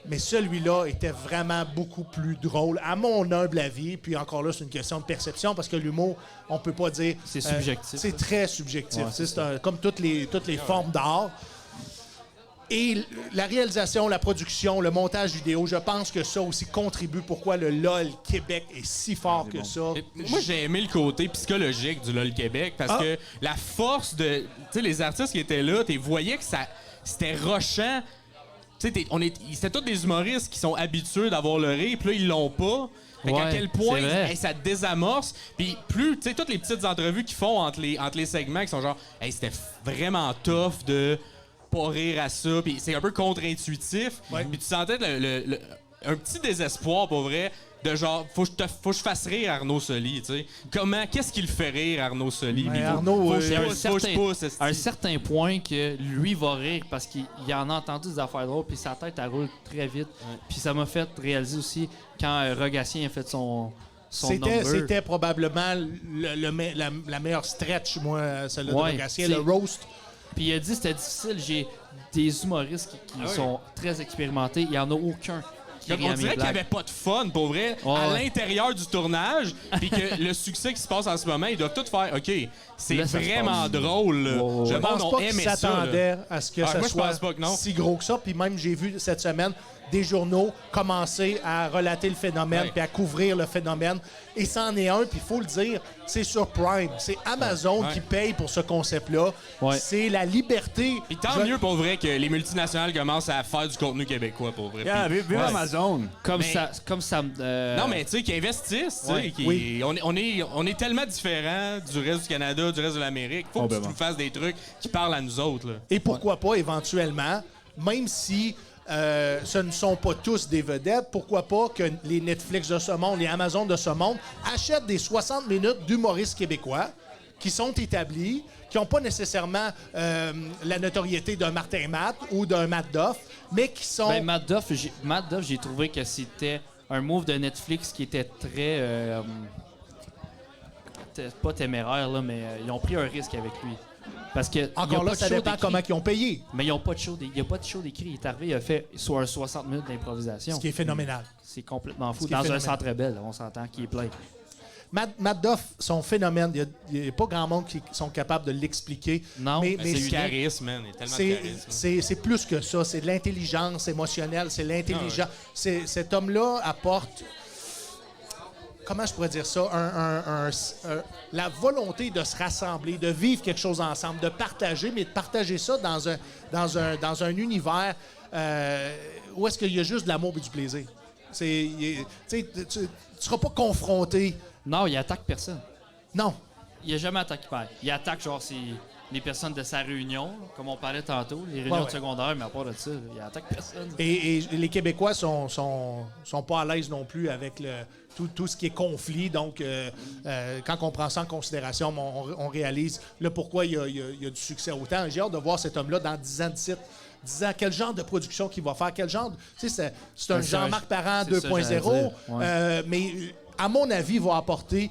mais celui-là était vraiment beaucoup plus drôle, à mon humble avis. Puis encore là, c'est une question de perception, parce que l'humour, on peut pas dire... C'est subjectif. C'est très subjectif. Ouais, C'est comme toutes les formes d'art. Et la réalisation, la production, le montage vidéo, je pense que ça aussi contribue pourquoi le LOL Québec est si fort que ça. Moi, j'ai aimé le côté psychologique du LOL Québec parce que la force de. Tu sais, les artistes qui étaient là, tu voyais que c'était rushant. Tu sais, c'était tous des humoristes qui sont habitués d'avoir le rire, puis là, ils l'ont pas. Fait qu'à quel point ça désamorce. Puis plus, tu sais, toutes les petites entrevues qu'ils font entre les segments qui sont genre, hey, c'était vraiment tough de pas rire à ça, puis c'est un peu contre-intuitif. Puis tu sentais un petit désespoir, pour vrai, de genre, faut que je fasse rire Arnaud Soli, tu sais. Qu'est-ce qu'il fait rire Arnaud Soli? Arnaud, à un certain point que lui va rire parce qu'il en a entendu des affaires drôles, puis sa tête, elle roule très vite. Puis ça m'a fait réaliser aussi quand Rogatien a fait son number. C'était probablement la meilleure stretch, moi, celle-là de Rogatien, le roast. Puis il a dit que c'était difficile. J'ai des humoristes qui sont très expérimentés. Il n'y en a aucun qui rit à mes On dirait qu'il n'y blagues. avait pas de fun, pour vrai, à l'intérieur du tournage. Puis que le succès qui se passe en ce moment, ils doivent tout faire, OK, c'est Là, ça se vraiment passe. drôle. là. Je pense pas qu'ils s'attendaient à ce que ça moi, je pense soit pas que non. si gros que ça. Puis même, j'ai vu cette semaine des journaux commencer à relater le phénomène puis à couvrir le phénomène. Et c'en est un, puis il faut le dire, c'est sur Prime. C'est Amazon qui paye pour ce concept-là. Ouais. C'est la liberté. Puis tant mieux, pour vrai, que les multinationales commencent à faire du contenu québécois, pour vrai. Yeah, Puis- vive Amazon. Comme Mais- ça. Non, mais tu sais, qu'ils investissent, tu sais. On est tellement différents du reste du Canada, du reste de l'Amérique. Faut que tu nous fasses des trucs qui parlent à nous autres, là. Et pourquoi pas, éventuellement, même si ce ne sont pas tous des vedettes, pourquoi pas que les Netflix de ce monde, les Amazon de ce monde achètent des 60 minutes d'humoristes québécois qui sont établis, qui n'ont pas nécessairement la notoriété d'un Martin Matt ou d'un Matt Doff, mais qui sont... Ben, Matt Duff, j'ai trouvé que c'était un move de Netflix qui était très... pas téméraire, là, mais ils ont pris un risque avec lui. Parce que Encore là, ça dépend comment ils ont payé, Mais ils n'ont pas de show. Il n'y a pas de show d'écrit. Il est arrivé, il a fait soit un 60 minutes d'improvisation. ce qui est phénoménal. C'est complètement fou. Ce qui est Dans un phénoménal. centre belle, on s'entend, qui est plein. Matt Doff, son phénomène, il n'y a pas grand monde qui sont capables de l'expliquer. Non, mais C'est du c'est- charisme, man. Il y a tellement de charisme. c'est plus que ça. C'est de l'intelligence émotionnelle, c'est l'intelligence. Cet homme-là apporte... Comment je pourrais dire ça? La volonté de se rassembler, de vivre quelque chose ensemble, de partager, mais de partager ça dans un univers où est-ce qu'il y a juste de l'amour et du plaisir. Tu ne seras pas confronté. Non, il attaque personne. Non. Il n'a jamais attaqué pareil. Il attaque, genre, les personnes de sa réunion, là, comme on parlait tantôt, les réunions de secondaire, mais à part de ça, il attaque personne. Et les Québécois sont pas à l'aise non plus avec tout ce qui est conflit. Donc, quand on prend ça en considération, on réalise le pourquoi il y a du succès autant. J'ai hâte de voir cet homme-là dans 10 ans de site. 10 ans, quel genre de production qu'il va faire, quel genre... Tu sais, c'est un Jean-Marc Parent c'est ça, j'allais 2.0, dire. Ouais. mais à mon avis, il va apporter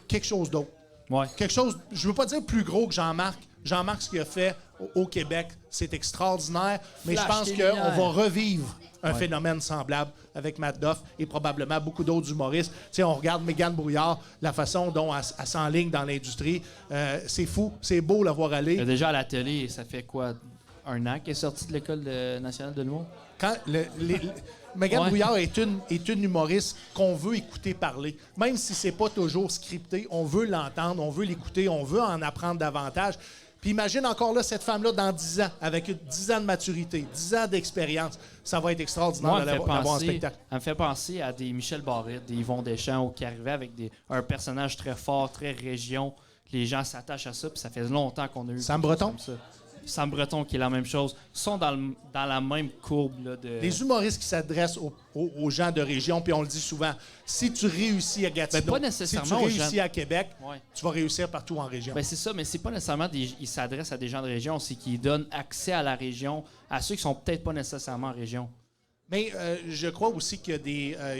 quelque chose d'autre. Ouais. Quelque chose, je veux pas dire plus gros que Jean-Marc. Jean-Marc, ce qu'il a fait au Québec, c'est extraordinaire, mais Flash je pense tes qu'on lumières. va revivre un phénomène semblable avec Matt Doff et probablement beaucoup d'autres humoristes. Tu sais, on regarde Mégane Brouillard, la façon dont elle s'enligne dans l'industrie. C'est fou, c'est beau la voir Il est aller. déjà à la télé, ça fait quoi, un an qu'il est sorti de l'École nationale de l'humour? Quand Mégane Ouais. Brouillard est une humoriste qu'on veut écouter parler. Même si c'est pas toujours scripté, on veut l'entendre, on veut l'écouter, on veut en apprendre davantage. Puis imagine encore là, cette femme-là dans 10 ans, avec 10 ans de maturité, 10 ans d'expérience. Ça va être extraordinaire Moi, d'avoir un spectacle. elle me fait penser à des Michel Barrette, des Yvon Deschamps, qui arrivaient avec un personnage très fort, très région. Les gens s'attachent à ça, puis ça fait longtemps qu'on a eu... Sam quelque chose Breton? comme ça. Sam Breton, qui est la même chose, sont dans la même courbe là, de... Les humoristes qui s'adressent aux gens de région, puis on le dit souvent, si tu réussis à Gatineau, Ben, pas nécessairement si tu aux réussis gens- à Québec, Ouais. tu vas réussir partout en région. Ben, c'est ça, mais c'est pas nécessairement ils s'adressent à des gens de région, c'est qu'ils donnent accès à la région à ceux qui sont peut-être pas nécessairement en région. Mais je crois aussi qu'il y a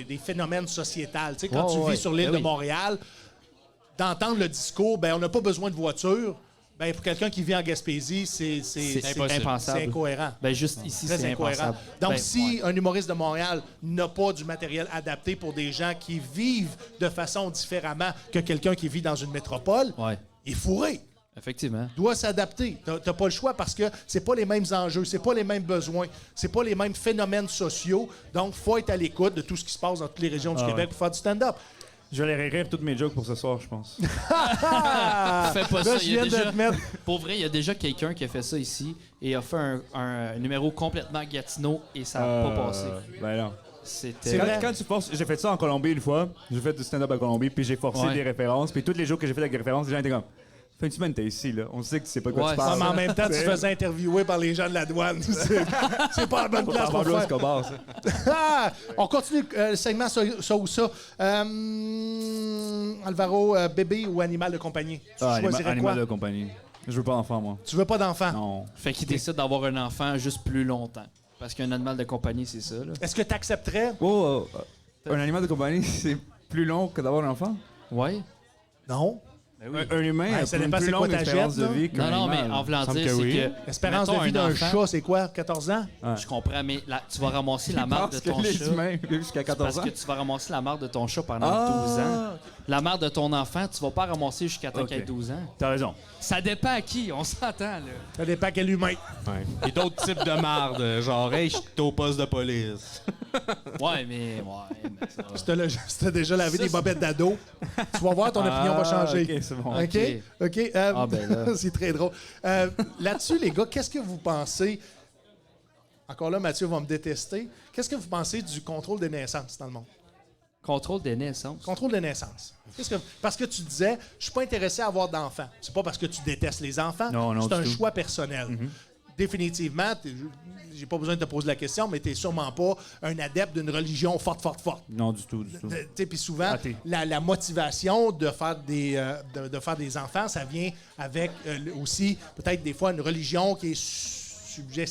des phénomènes sociétals. Tu sais, quand Ouais, tu ouais. vis sur l'île Ben de oui. Montréal, d'entendre le discours, ben on n'a pas besoin de voiture, Ben, pour quelqu'un qui vit en Gaspésie, c'est impossible. c'est incohérent. Ben, juste ici, Très c'est incohérent. impensable. Donc, Ben, si ouais. un humoriste de Montréal n'a pas du matériel adapté pour des gens qui vivent de façon différemment que quelqu'un qui vit dans une métropole, Ouais, il est fourré. effectivement. Doit s'adapter. T'as pas le choix parce que c'est pas les mêmes enjeux, c'est pas les mêmes besoins, c'est pas les mêmes phénomènes sociaux. Donc, faut être à l'écoute de tout ce qui se passe dans toutes les régions du Québec pour faire du stand-up. Je vais aller rire toutes mes jokes pour ce soir, je pense. Fais pas Là, ça. je Il y a viens de déjà- te mettre... Pour vrai, il y a déjà quelqu'un qui a fait ça ici et a fait un numéro complètement Gatineau et ça n'a pas passé. Ben non. C'est C'était. vrai. Quand tu forces, j'ai fait ça en Colombie une fois. J'ai fait du stand-up à Colombie, puis j'ai forcé Ouais. des références. Puis tous les jours que j'ai fait avec des références, les gens étaient comme. Ça fait une semaine que t'es ici, là. On sait que tu sais pas de quoi Ouais, tu Ah, parles. mais en même temps, tu te C'est- faisais interviewer par les gens de la douane. C'est pas la bonne place pour Pablo faire. Escobar, ça. Ah! On continue le segment ça ou ça. Alvaro, bébé ou animal de compagnie? Tu choisirais quoi? Animal de compagnie. Je veux pas d'enfant, moi. Tu veux pas d'enfant? Non. Fait qu'il décide d'avoir un enfant juste plus longtemps. Parce qu'un animal de compagnie, c'est ça. Là. Est-ce que tu accepterais? Oh, un animal de compagnie, c'est plus long que d'avoir un enfant? Ouais. Non. Un humain Ouais, a ça une dépend plus c'est quoi longue ta expérience jette, de là. vie qu'un Non, mais animal. en voulant Semble dire, que c'est oui. que. L'espérance de mettons vie un d'un enfant, chat, c'est quoi? 14 ans? Je comprends, mais tu vas ramasser la marde de Parce que ton les chat. humains vivent jusqu'à 14 Parce ans. que tu vas ramasser la marde de ton chat pendant Ah! 12 ans. La marde de ton enfant, tu vas pas ramasser jusqu'à temps Ok. qu'il ait 12 ans. T'as raison. Ça dépend à qui, on s'entend, là. Ça dépend quel humain. Ouais. Et d'autres types de marde, genre, hey, je suis au poste de police. Ouais, mais ça va. Si t'as déjà lavé des bobettes d'ado, tu vas voir, ton opinion va changer. Ok, c'est bon. OK? OK. Ah, ben là. C'est très drôle. Là-dessus, les gars, qu'est-ce que vous pensez? Encore là, Mathieu va me détester. Qu'est-ce que vous pensez du contrôle des naissances dans le monde? Contrôle des naissances. Contrôle des naissances. Parce que tu disais, je suis pas intéressé à avoir d'enfants. C'est pas parce que tu détestes les enfants. Non, c'est du un tout. choix personnel. Définitivement, j'ai pas besoin de te poser la question, mais tu n'es sûrement pas un adepte d'une religion forte. Non, du tout, du tout. Puis souvent, Athée. la motivation de faire de faire des enfants, ça vient avec aussi peut-être des fois une religion qui est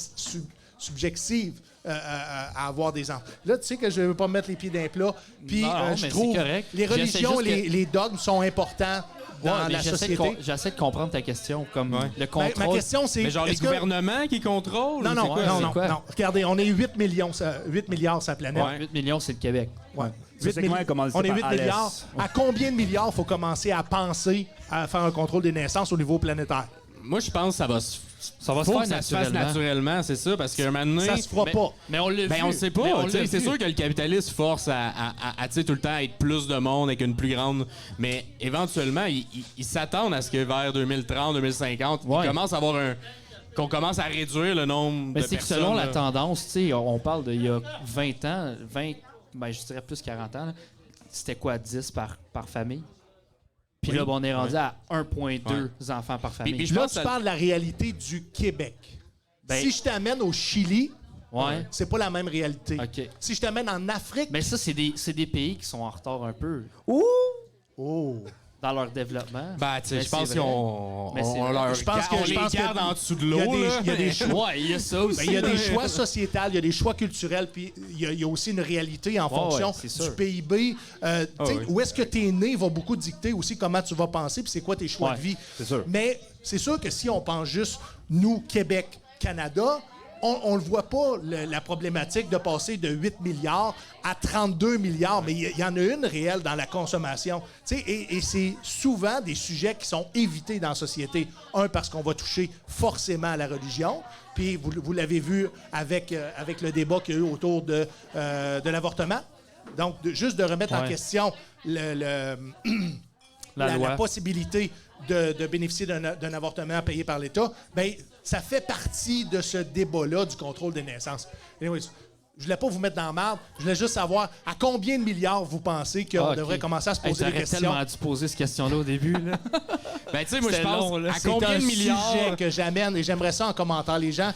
subjective à avoir des enfants. Là, tu sais que je ne veux pas me mettre les pieds d'un plat. Puis Non, mais je c'est trouve correct. les J'essaie religions, juste que- les dogmes sont importants dans Ouais, mais la société. j'essaie de comprendre ta question. Comme le Ma contrôle. question, c'est... Mais genre, les est-ce que- gouvernements qui contrôlent? Non, ou non, c'est quoi? non, c'est non, quoi? non. Regardez, on est 8 milliards sur la planète. Ouais. 8 millions, c'est le Québec. Ouais. Ce segment est commencé on est par 8 Alès. milliards. À combien de milliards faut commencer à penser à faire un contrôle des naissances au niveau planétaire? Moi, je pense que ça va se Ça va se faut faire que ça se fasse naturellement. naturellement, c'est ça, parce qu'un moment donné... Ça se fera pas. Mais on l'a vu. Ben, on le sait Mais pas. on tu sais, l'a C'est vu. sûr que le capitalisme force à tu sais, tout le temps être plus de monde avec une plus grande. Mais éventuellement, ils s'attendent à ce que vers 2030, 2050, Ouais. ils commencent à avoir qu'on commence à réduire le nombre Mais de c'est que personnes. selon la là. tendance, tu sais, on parle d'il y a 20 ans, ben je dirais plus 40 ans, là, c'était quoi, 10 par famille? Puis Oui. là, ben, on est rendu à 1,2 enfants par famille. Puis je Là, pense tu que parles de la réalité du Québec. Ben- Si je t'amène au Chili, Ouais. c'est pas la même réalité. OK. Si je t'amène en Afrique, Mais ça, c'est des pays qui sont en retard un peu oh, dans leur développement. Ben, tu sais, Mais je pense c'est vrai. qu'on Mais c'est on vrai. leur Je pense ga- que- on je les pense que garde en dessous de il y a l'eau. des- là. il y a des choix. Ouais, il y a ça aussi. ben, il y a des choix sociétals, il y a des choix culturels, puis il y a aussi une réalité en fonction ouais, c'est sûr. du PIB. Tu sais, oui. Où est-ce que tu es né va beaucoup dicter aussi comment tu vas penser, puis c'est quoi tes choix Ouais, de vie. c'est sûr. Mais c'est sûr que si on pense juste, nous, Québec, Canada, on ne voit pas la problématique de passer de 8 milliards à 32 milliards, mais il y en a une réelle dans la consommation. Tu sais, et c'est souvent des sujets qui sont évités dans la société. Un, parce qu'on va toucher forcément à la religion, puis vous l'avez vu avec le débat qu'il y a eu autour de l'avortement. Donc, juste de remettre en Ouais. question La la loi. possibilité de bénéficier d'un avortement payé par l'État, ben ça fait partie de ce débat-là du contrôle des naissances. Anyways, je voulais pas vous mettre dans la merde, je voulais juste savoir à combien de milliards vous pensez qu'on Ah, ok. devrait commencer à se Hey, poser des t'aurais questions. tellement dû poser cette question-là au début. Là. Ben, tu sais, moi, je C'était pense long, là. à C'est combien un de milliards. sujet que j'amène et j'aimerais ça en commentaire. Les gens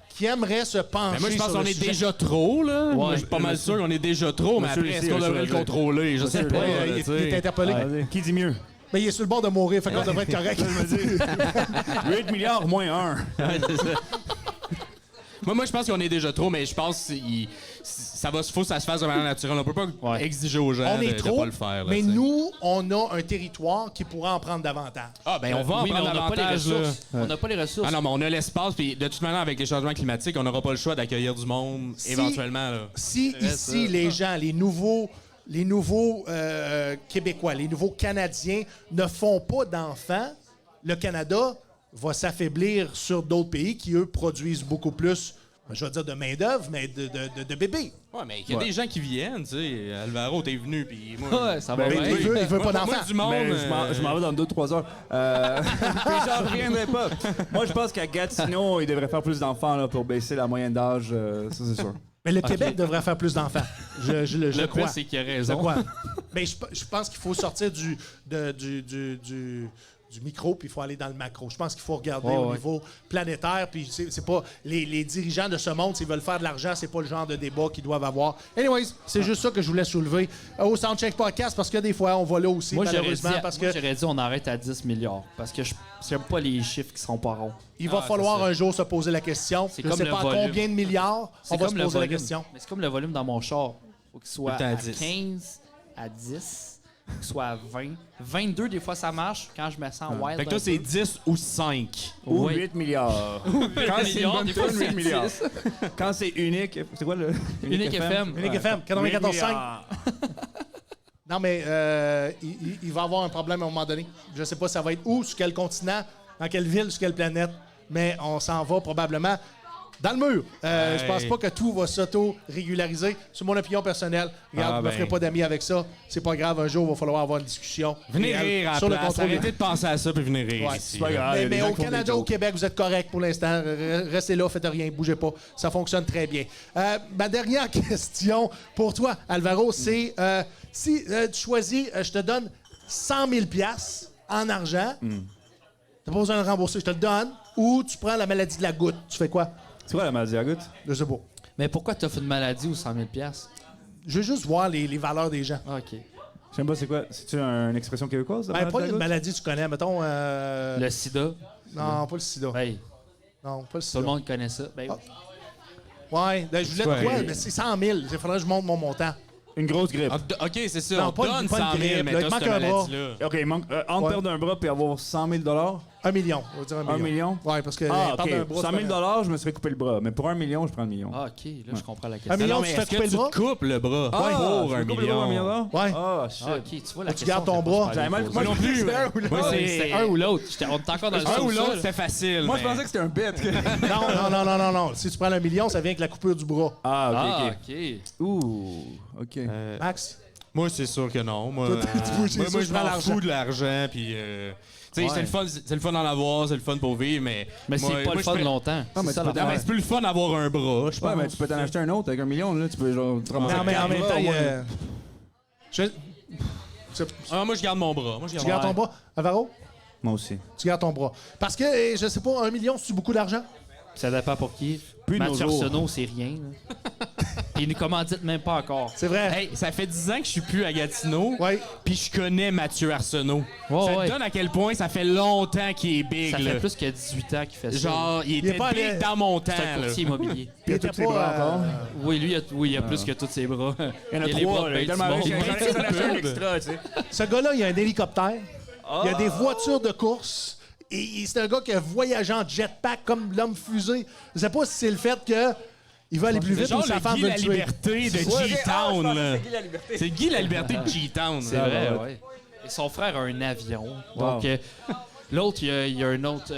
qui aimeraient se pencher Ben, moi, je pense sur qu'on le est sujet. déjà trop, là. Moi, je suis pas mal sûr qu'on est déjà trop, mais Monsieur après, est-ce ici, qu'on monsieur devrait le là. contrôler? Je sais pas. Ouais, là, il tu sais. est interpellé. Vas-y. Qui dit mieux? Mais il est sur le bord de mourir, fait qu'on devrait être correct. 8 milliards moins 1. Moi, je pense qu'on est déjà trop, mais je pense qu'il faut que ça se fasse de manière naturelle. On peut pas exiger aux gens On est de trop, pas le faire. Là, mais t'sais. nous, on a un territoire qui pourra en prendre davantage. Ah, ben on va en Oui, mais prendre on n'a pas les davantage. là. ressources. On n'a pas les ressources. Ah non, mais on a l'espace, puis de toute manière, avec les changements climatiques, on n'aura pas le choix d'accueillir du monde, éventuellement. Là. Si ici, les gens, les nouveaux Québécois, les nouveaux Canadiens ne font pas d'enfants, le Canada va s'affaiblir sur d'autres pays qui, eux, produisent beaucoup plus, je vais dire de main-d'œuvre, mais de bébés. Ouais, mais il y a des gens qui viennent, tu sais. Alvaro, t'es venu, puis moi. Ouais, ça va Mais bien. il veut pas Moi, d'enfants. du monde. Mais je m'en vais dans 2-3 heures. Puis j'en reviendrai pas. Moi, je pense qu'à Gatineau, ils devraient faire plus d'enfants là, pour baisser la moyenne d'âge. Ça, c'est sûr. Mais le Québec devrait faire plus d'enfants. Je Le crois. pire, c'est qu'il a Je raison. crois. Mais je pense qu'il faut sortir du micro, puis il faut aller dans le macro. Je pense qu'il faut regarder au niveau planétaire, puis c'est pas... Les dirigeants de ce monde, s'ils veulent faire de l'argent, c'est pas le genre de débat qu'ils doivent avoir. Anyways, c'est juste ça que je voulais soulever au Soundcheck Podcast, parce que des fois, on va là aussi, malheureusement, parce que j'aurais dit on arrête à 10 milliards. Parce que je n'aime pas les chiffres qui sont pas ronds. il va falloir un jour se poser la question. C'est Je comme sais le pas à volume. combien de milliards on va se poser la question. Mais c'est comme le volume dans mon char. Faut qu'il soit Tout le temps à à 10. 15, à 10, qu'il soit à 20. 22, des fois, ça marche quand je me sens wild. Fait que toi, un c'est peu. 10 ou 5. Ou Oui. 8 milliards. Quand c'est une milliards, bonne des fois, tune, c'est 8 milliards. 10. Quand c'est unique, c'est quoi le... Unique FM. Unique FM, 94.5. Non, mais il va avoir un problème à un moment donné. Je sais pas ça va être où, sur quel continent, dans quelle ville, sur quelle planète, mais on s'en va probablement dans le mur. Je pense pas que tout va s'auto-régulariser. C'est mon opinion personnelle. Regarde, je me ferai pas d'amis avec ça. C'est pas grave, un jour, il va falloir avoir une discussion. Venez réelle rire à sur la le place. contrôle. Arrêtez de penser à ça, puis venez rire Ouais, ici. c'est pas grave. il y a des Mais gens au qui font des Canada, au jokes. Québec, vous êtes correct pour l'instant. Restez là, faites rien, bougez pas. Ça fonctionne très bien. Ma dernière question pour toi, Alvaro, c'est si tu choisis, je te donne 100 000 $ en argent. T'as pas besoin de rembourser, je te le donne. Ou tu prends la maladie de la goutte. Tu fais quoi? C'est quoi la maladie à goutte? Je sais pas. Mais pourquoi tu as fait une maladie ou 100 000 $? Je veux juste voir les valeurs des gens. Ah, OK. Je sais pas, c'est quoi? C'est-tu une expression québécoise? la maladie Pas à une goutte? maladie que tu connais, mettons. Le sida. Non, pas le sida. Hey, Non, pas le tout sida. le monde connaît ça. Ben, Ouais, ben, je voulais quoi, de quoi? hey? Mais c'est 100 000. Il faudrait que je monte mon montant. Une grosse grippe. Ah, OK, c'est ça. Non, on pas donne une 100 000, grippe, mais là, il t'as manque cette un bras. maladie-là. OK, il manque, entre Ouais. perdre un bras et avoir 100 000 1 million. On va dire 1 million. 1 million? Ouais, parce que Ah, parle d'un OK. bras, 100 c'est 000 pas- je me serais coupé le bras. Mais pour 1 million, je prends le million. ah, OK. Là, je comprends la Un question. million, Non, tu mais te fais est-ce que couper tu le bras? te coupes le bras? Ah, pour je un me coupe le bras, million. Ouais. Ah, shit. Ah, OK. Tu vois la Tu question. gardes ton fait pas bras. super J'avais mal bien moi non posée. plus. Moi, C'est un ou l'autre. On est encore dans le Un ou sous-sol. l'autre, c'était facile. Moi, mais- je pensais que c'était un bit. Non. Si tu prends 1 million, ça vient avec la coupure du bras. Ah, Ah, OK, OK. OK. Ouh, OK. Max? Moi, c'est sûr que non. Moi, Toi, c'est sûr moi, que je tu prends m'en l'argent. fous de l'argent. Puis, tu sais, Ouais. c'est le fun d'en avoir, c'est le fun pour vivre, mais. Mais moi- c'est pas moi, le je fun pré- longtemps. Non, mais C'est ça, tu peux l'affaire. Non, mais c'est plus le fun d'avoir un bras, je Ouais, pense. mais tu peux t'en acheter un autre avec 1 million, là. Tu peux, genre, te ramasser Non, mais en quatre même bras, temps, au il y moins. a... Ah, moi, je garde mon bras. Moi, je Tu gardes ton bras? Alvaro? Moi aussi. Tu gardes ton bras. Parce que, je sais pas, 1 million, c'est beaucoup d'argent? Ça dépend pour qui. Plus de Mathieu nos jours. Arsenault, c'est rien. là. Puis il nous commandite même pas encore. C'est vrai. Hey, ça fait 10 ans que je suis plus à Gatineau, Ouais. puis je connais Mathieu Arsenault. Ouais, ça ouais. te donne à quel point ça fait longtemps qu'il est big. Ça là. fait plus que 18 ans qu'il fait ça. Genre, il était est pas big allé- dans mon temps. C'est un là. courtier immobilier. Il tous était ses bras encore. Oui, lui, il a plus que tous ses bras. Il y en a les bras 3, de là. Il est ben tellement du riche, monde. il en a acheté un extra, tu sais. Ce gars-là, il a un hélicoptère. Il a des voitures de course. Et c'est un gars qui a voyagé en jetpack comme l'homme fusée. Je sais pas si c'est le fait que il veut aller plus C'est vite ou genre sa le femme Guy veut la le tuer. liberté de G-Town. là. C'est Guy la liberté de G-Town. C'est là. vrai, ouais. Et son frère a un avion. Wow. Donc, l'autre, il y a un autre.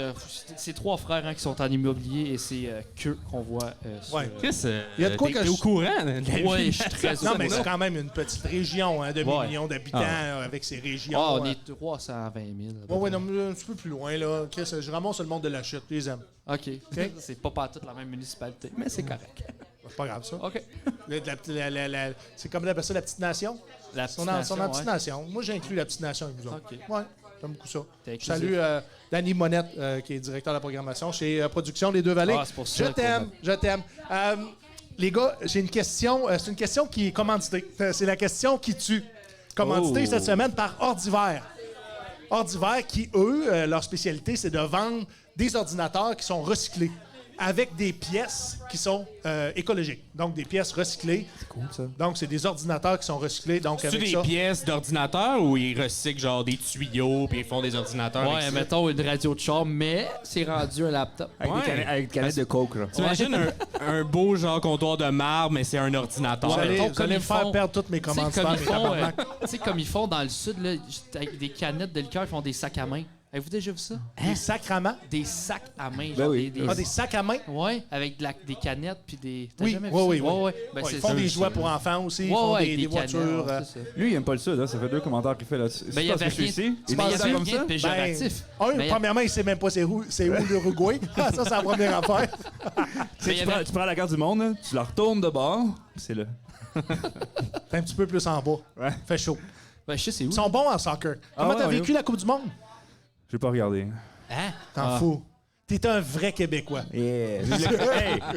C'est 3 frères qui sont en immobilier et c'est qu'eux qu'on voit. Ouais. Chris, Il y a de quoi t'es- que t'es je- au courant? de la vie? Ouais, je suis très Non, mais heureux. c'est quand même une petite région, hein, demi-million Ouais. d'habitants avec ses régions. Ah, on est 320 000. Ouais, non, mais un petit peu plus loin, là. Chris, je ramasse le monde de la chute, je les aime. OK. C'est pas partout la même municipalité, mais c'est correct. C'est pas grave, ça. OK. C'est comme on appelle ça, la petite nation? La Son petite son nation, petite ouais. nation. Moi, j'inclus la petite nation avec vous autres. OK. Ouais, j'aime beaucoup ça. T'es Je inclusif. salue Danny Monette, qui est directeur de la programmation chez Production Les Deux Vallées. Ah, c'est pour ça Je t'aime, je t'aime. Les gars, j'ai une question. C'est une question qui est commanditée. C'est la question qui tue. Commanditée Oh. cette semaine par Ordiver. Ordiver qui, eux, leur spécialité, c'est de vendre des ordinateurs qui sont recyclés. avec des pièces qui sont écologiques. Donc, des pièces recyclées. C'est cool, ça. Donc, c'est des ordinateurs qui sont recyclés. Donc, C'est-tu avec des ça... pièces d'ordinateur ou ils recyclent genre des tuyaux puis ils font des ordinateurs? Ouais, avec ça? mettons une radio de char, mais c'est rendu un laptop. Avec des canettes de coke, là. T'imagines un beau genre comptoir de marbre, mais c'est un ordinateur. Vous allez, mettons, vous comme allez me ils faire font- perdre toutes mes Tu sais, commanditaires, comme ils mes font, tabarnak. tu sais, comme ils font dans le sud, là, avec des canettes de liqueur, ils font des sacs à main. Avez-vous déjà vu ça? Des sacraments. Des sacs à main. Ben Genre oui. Des sacs à main. Ouais, avec des canettes puis des. T'as Oui, jamais vu oui, ça? oui, oui. Ouais. Ben, Ouais, c'est ils font ça. des jouets pour enfants aussi. Ils Ouais, font ouais, des avec voitures. canettes, c'est ça. Lui, il aime pas le sud, hein. Ça fait 2 commentaires qu'il fait là-dessus. Ben, il y avait rien. ici. Mais il y avait comme rien de ça? péjoratif. Mais- Premièrement, il sait même pas c'est où l'Uruguay. Ça, c'est la première affaire. Tu sais, tu prends la carte du monde, là, tu la retournes de bord, c'est là. T'es un petit peu plus en bas. Ouais. Fait chaud. Ben, je sais c'est où. Ils sont bons en soccer. Comment ouais, t'as ouais. vécu la Coupe du Monde? J'ai pas regardé. Hein? T'en fous. T'es un vrai Québécois. Yeah.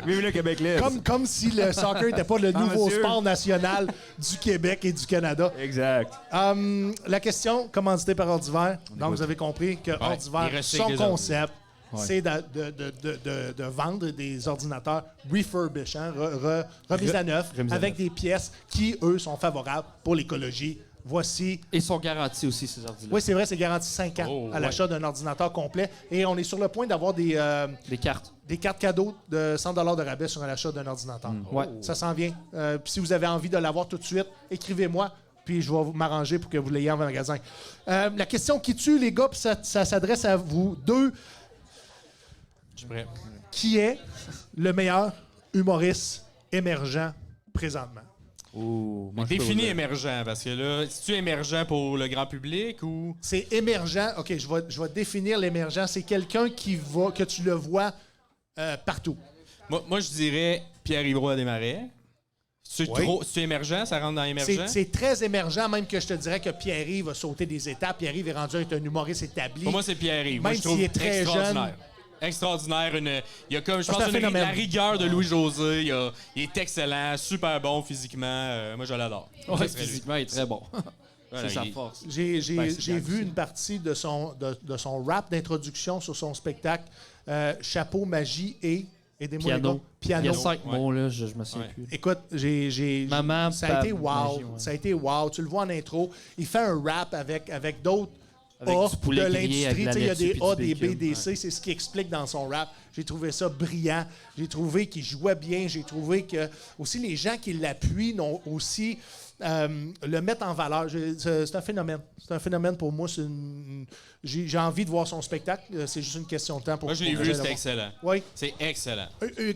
Vive le Québec libre. Comme si le soccer n'était pas le nouveau monsieur. sport national du Québec et du Canada. Exact. La question, commandité par Ordiver. Donc, vous avez compris que Ordiver, il recycle son les concept, c'est de vendre des ordinateurs refurbished, remis à neuf, remis à avec neuf. des pièces qui, eux, sont favorables pour l'écologie. Voici. Ils sont garantis aussi, ces ordi-là. Oui, c'est vrai, c'est garanti 5 ans Oh, à l'achat d'un ordinateur complet. Et on est sur le point d'avoir des cartes. cartes cadeaux de 100 $ de rabais sur l'achat d'un ordinateur. Ouais. Ça s'en vient. Puis si vous avez envie de l'avoir tout de suite, écrivez-moi, puis je vais m'arranger pour que vous l'ayez en magasin. La question qui tue, les gars, puis ça s'adresse à vous deux. Je suis prêt. Qui est le meilleur humoriste émergent présentement? Oh, moi, je peux Définis vous le- émergent, parce que là, si tu es émergent pour le grand public ou. C'est émergent. OK, je vais définir l'émergent. C'est quelqu'un que tu le vois partout. Moi, je dirais Pierre-Yves Roy Desmarais. Si tu Oui. es émergent, ça rentre dans émergent. C'est très émergent, même que je te dirais que Pierre-Yves a sauté des étapes. Pierre-Yves est rendu à être un humoriste établi. Pour moi, c'est Pierre-Yves. Moi, Même je trouve s'il est très extraordinaire. Extraordinaire. Il y a comme, je C'est pense, un phénomène. la rigueur de Louis-José. Il est excellent, super bon physiquement. Moi, je l'adore. Ouais, Ça serait lui. physiquement, il est très bon. Voilà, c'est sa il- force. J'ai Ben, c'est bien vu aussi. une partie de son rap d'introduction sur son spectacle Chapeau, magie et... Aidez-moi les Piano. gars. Il y a Piano. 5 Ouais. mots, là, je me souviens Ouais. plus. Écoute, Maman, ça a été Pab, wow. magie, ouais. Ça a été wow. Tu le vois en intro. Il fait un rap avec d'autres Avec A du poulet de grillé, avec l'industrie. de la Tu sais, il y a des laitue A, puis des du B, bacon. des C. C'est ce qu'il explique dans son rap. J'ai trouvé ça brillant. J'ai trouvé qu'il jouait bien. J'ai trouvé que aussi les gens qui l'appuient n'ont aussi le mettent en valeur. C'est un phénomène. C'est un phénomène pour moi. J'ai envie de voir son spectacle. C'est juste une question de temps pour Moi, je l'ai pour vu, que j'aille c'était le excellent. voir. Oui. C'est excellent.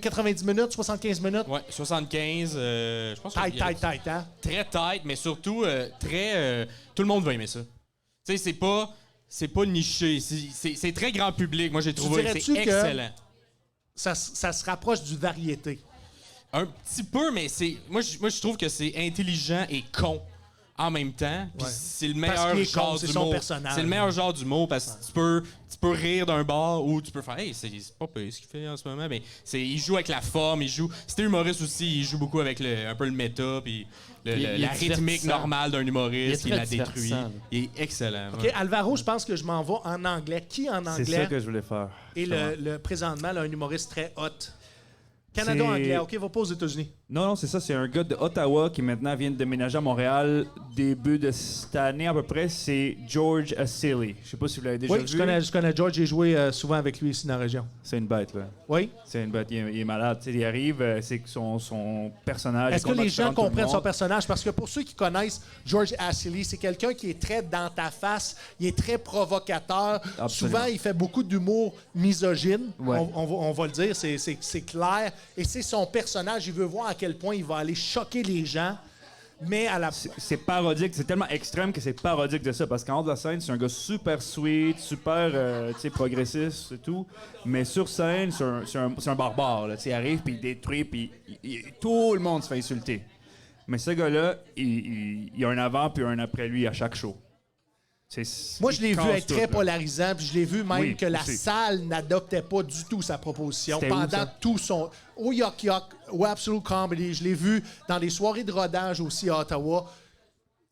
90 minutes, 75 minutes. Ouais, 75, je pense que Tight, hein? très tight, mais surtout très. Tout le monde va aimer ça. Tu sais, c'est pas niché, c'est très grand public. Moi, j'ai trouvé que dirais-tu c'est que- excellent. Ça se rapproche du variété. Un petit peu, mais moi, je trouve que c'est intelligent et con en même temps. Puis Ouais. c'est le Parce meilleur qu'il est con, genre c'est du son mot. personnage. C'est le meilleur genre du mot parce que tu peux rire d'un bar ou tu peux faire hey, c'est pas pire ce qu'il fait en ce moment, mais il joue avec la forme, c'était humoriste aussi, il joue beaucoup avec un peu le méta puis Il est la rythmique divertissant. normale d'un humoriste, Il est il très la détruit. divertissant, là. Il est excellent. OK, ouais. Alvaro, je pense que je m'en vais en anglais. Qui en C'est ça anglais que je voulais faire. est le présentement là, un humoriste très hot? Canada-anglais, OK, va pas aux États-Unis. Non, c'est ça. C'est un gars de Ottawa qui maintenant vient de déménager à Montréal début de cette année à peu près. C'est George Asili. Je sais pas si vous l'avez déjà Oui, vu. je connais George, j'ai joué souvent avec lui ici dans la région. C'est une bête, là. Oui. C'est une bête. Il est malade. Tu sais, il arrive, c'est que son personnage. Est-ce est que les gens complètement différent de tout le comprennent son monde. personnage? Parce que pour ceux qui connaissent George Asili, c'est quelqu'un qui est très dans ta face, il est très provocateur. Absolument. Souvent, il fait beaucoup d'humour misogyne, Ouais. on va le dire, c'est clair. Et c'est son personnage, il veut voir à quel point il va aller choquer les gens, mais à la... C'est parodique, c'est tellement extrême que c'est parodique de ça. Parce qu'en haut de la scène, c'est un gars super sweet, super tu sais, progressiste et tout. Mais sur scène, c'est un barbare. Là. Tu sais, il arrive, puis il détruit, puis tout le monde se fait insulter. Mais ce gars-là, il y a un avant puis un après lui à chaque show. Moi, je l'ai vu casse être tout, très là. polarisant, puis je l'ai vu même Oui, que la aussi. salle n'adoptait pas du tout sa proposition C'était où, pendant ça? tout son... Au Yuck Yuck, au Absolute Comedy, je l'ai vu dans des soirées de rodage aussi à Ottawa.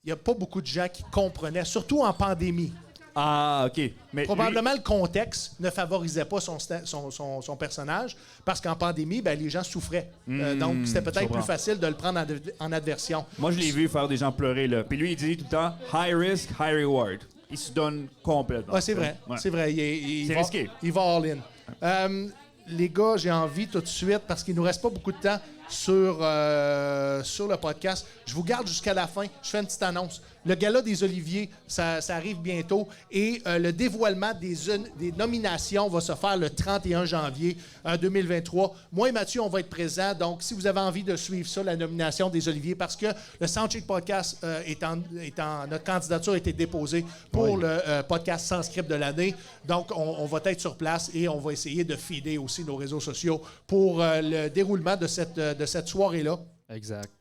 Il n'y a pas beaucoup de gens qui comprenaient, surtout en pandémie. Ah, OK. Mais Probablement le contexte ne favorisait pas son personnage parce qu'en pandémie, ben, les gens souffraient. Donc, c'était je peut-être comprends. plus facile de le prendre en adversion. moi, je l'ai vu faire des gens pleurer, là. Puis lui, il dit tout le temps « high risk, high reward ». Il se donne complètement. Ouais, c'est vrai. Ouais. C'est vrai. Il C'est va, risqué. Il va all-in. Les gars, j'ai envie tout de suite, parce qu'il nous reste pas beaucoup de temps sur le podcast, je vous garde jusqu'à la fin. Je fais une petite annonce. Le gala des Oliviers, ça arrive bientôt. Et le dévoilement des nominations va se faire le 31 janvier 2023. Moi et Mathieu, on va être présents. Donc, si vous avez envie de suivre ça, la nomination des Oliviers, parce que le Soundcheck Podcast notre candidature a été déposée pour le podcast sans script de l'année. Donc, on va être sur place et on va essayer de feeder aussi nos réseaux sociaux pour le déroulement de cette soirée-là. Exact.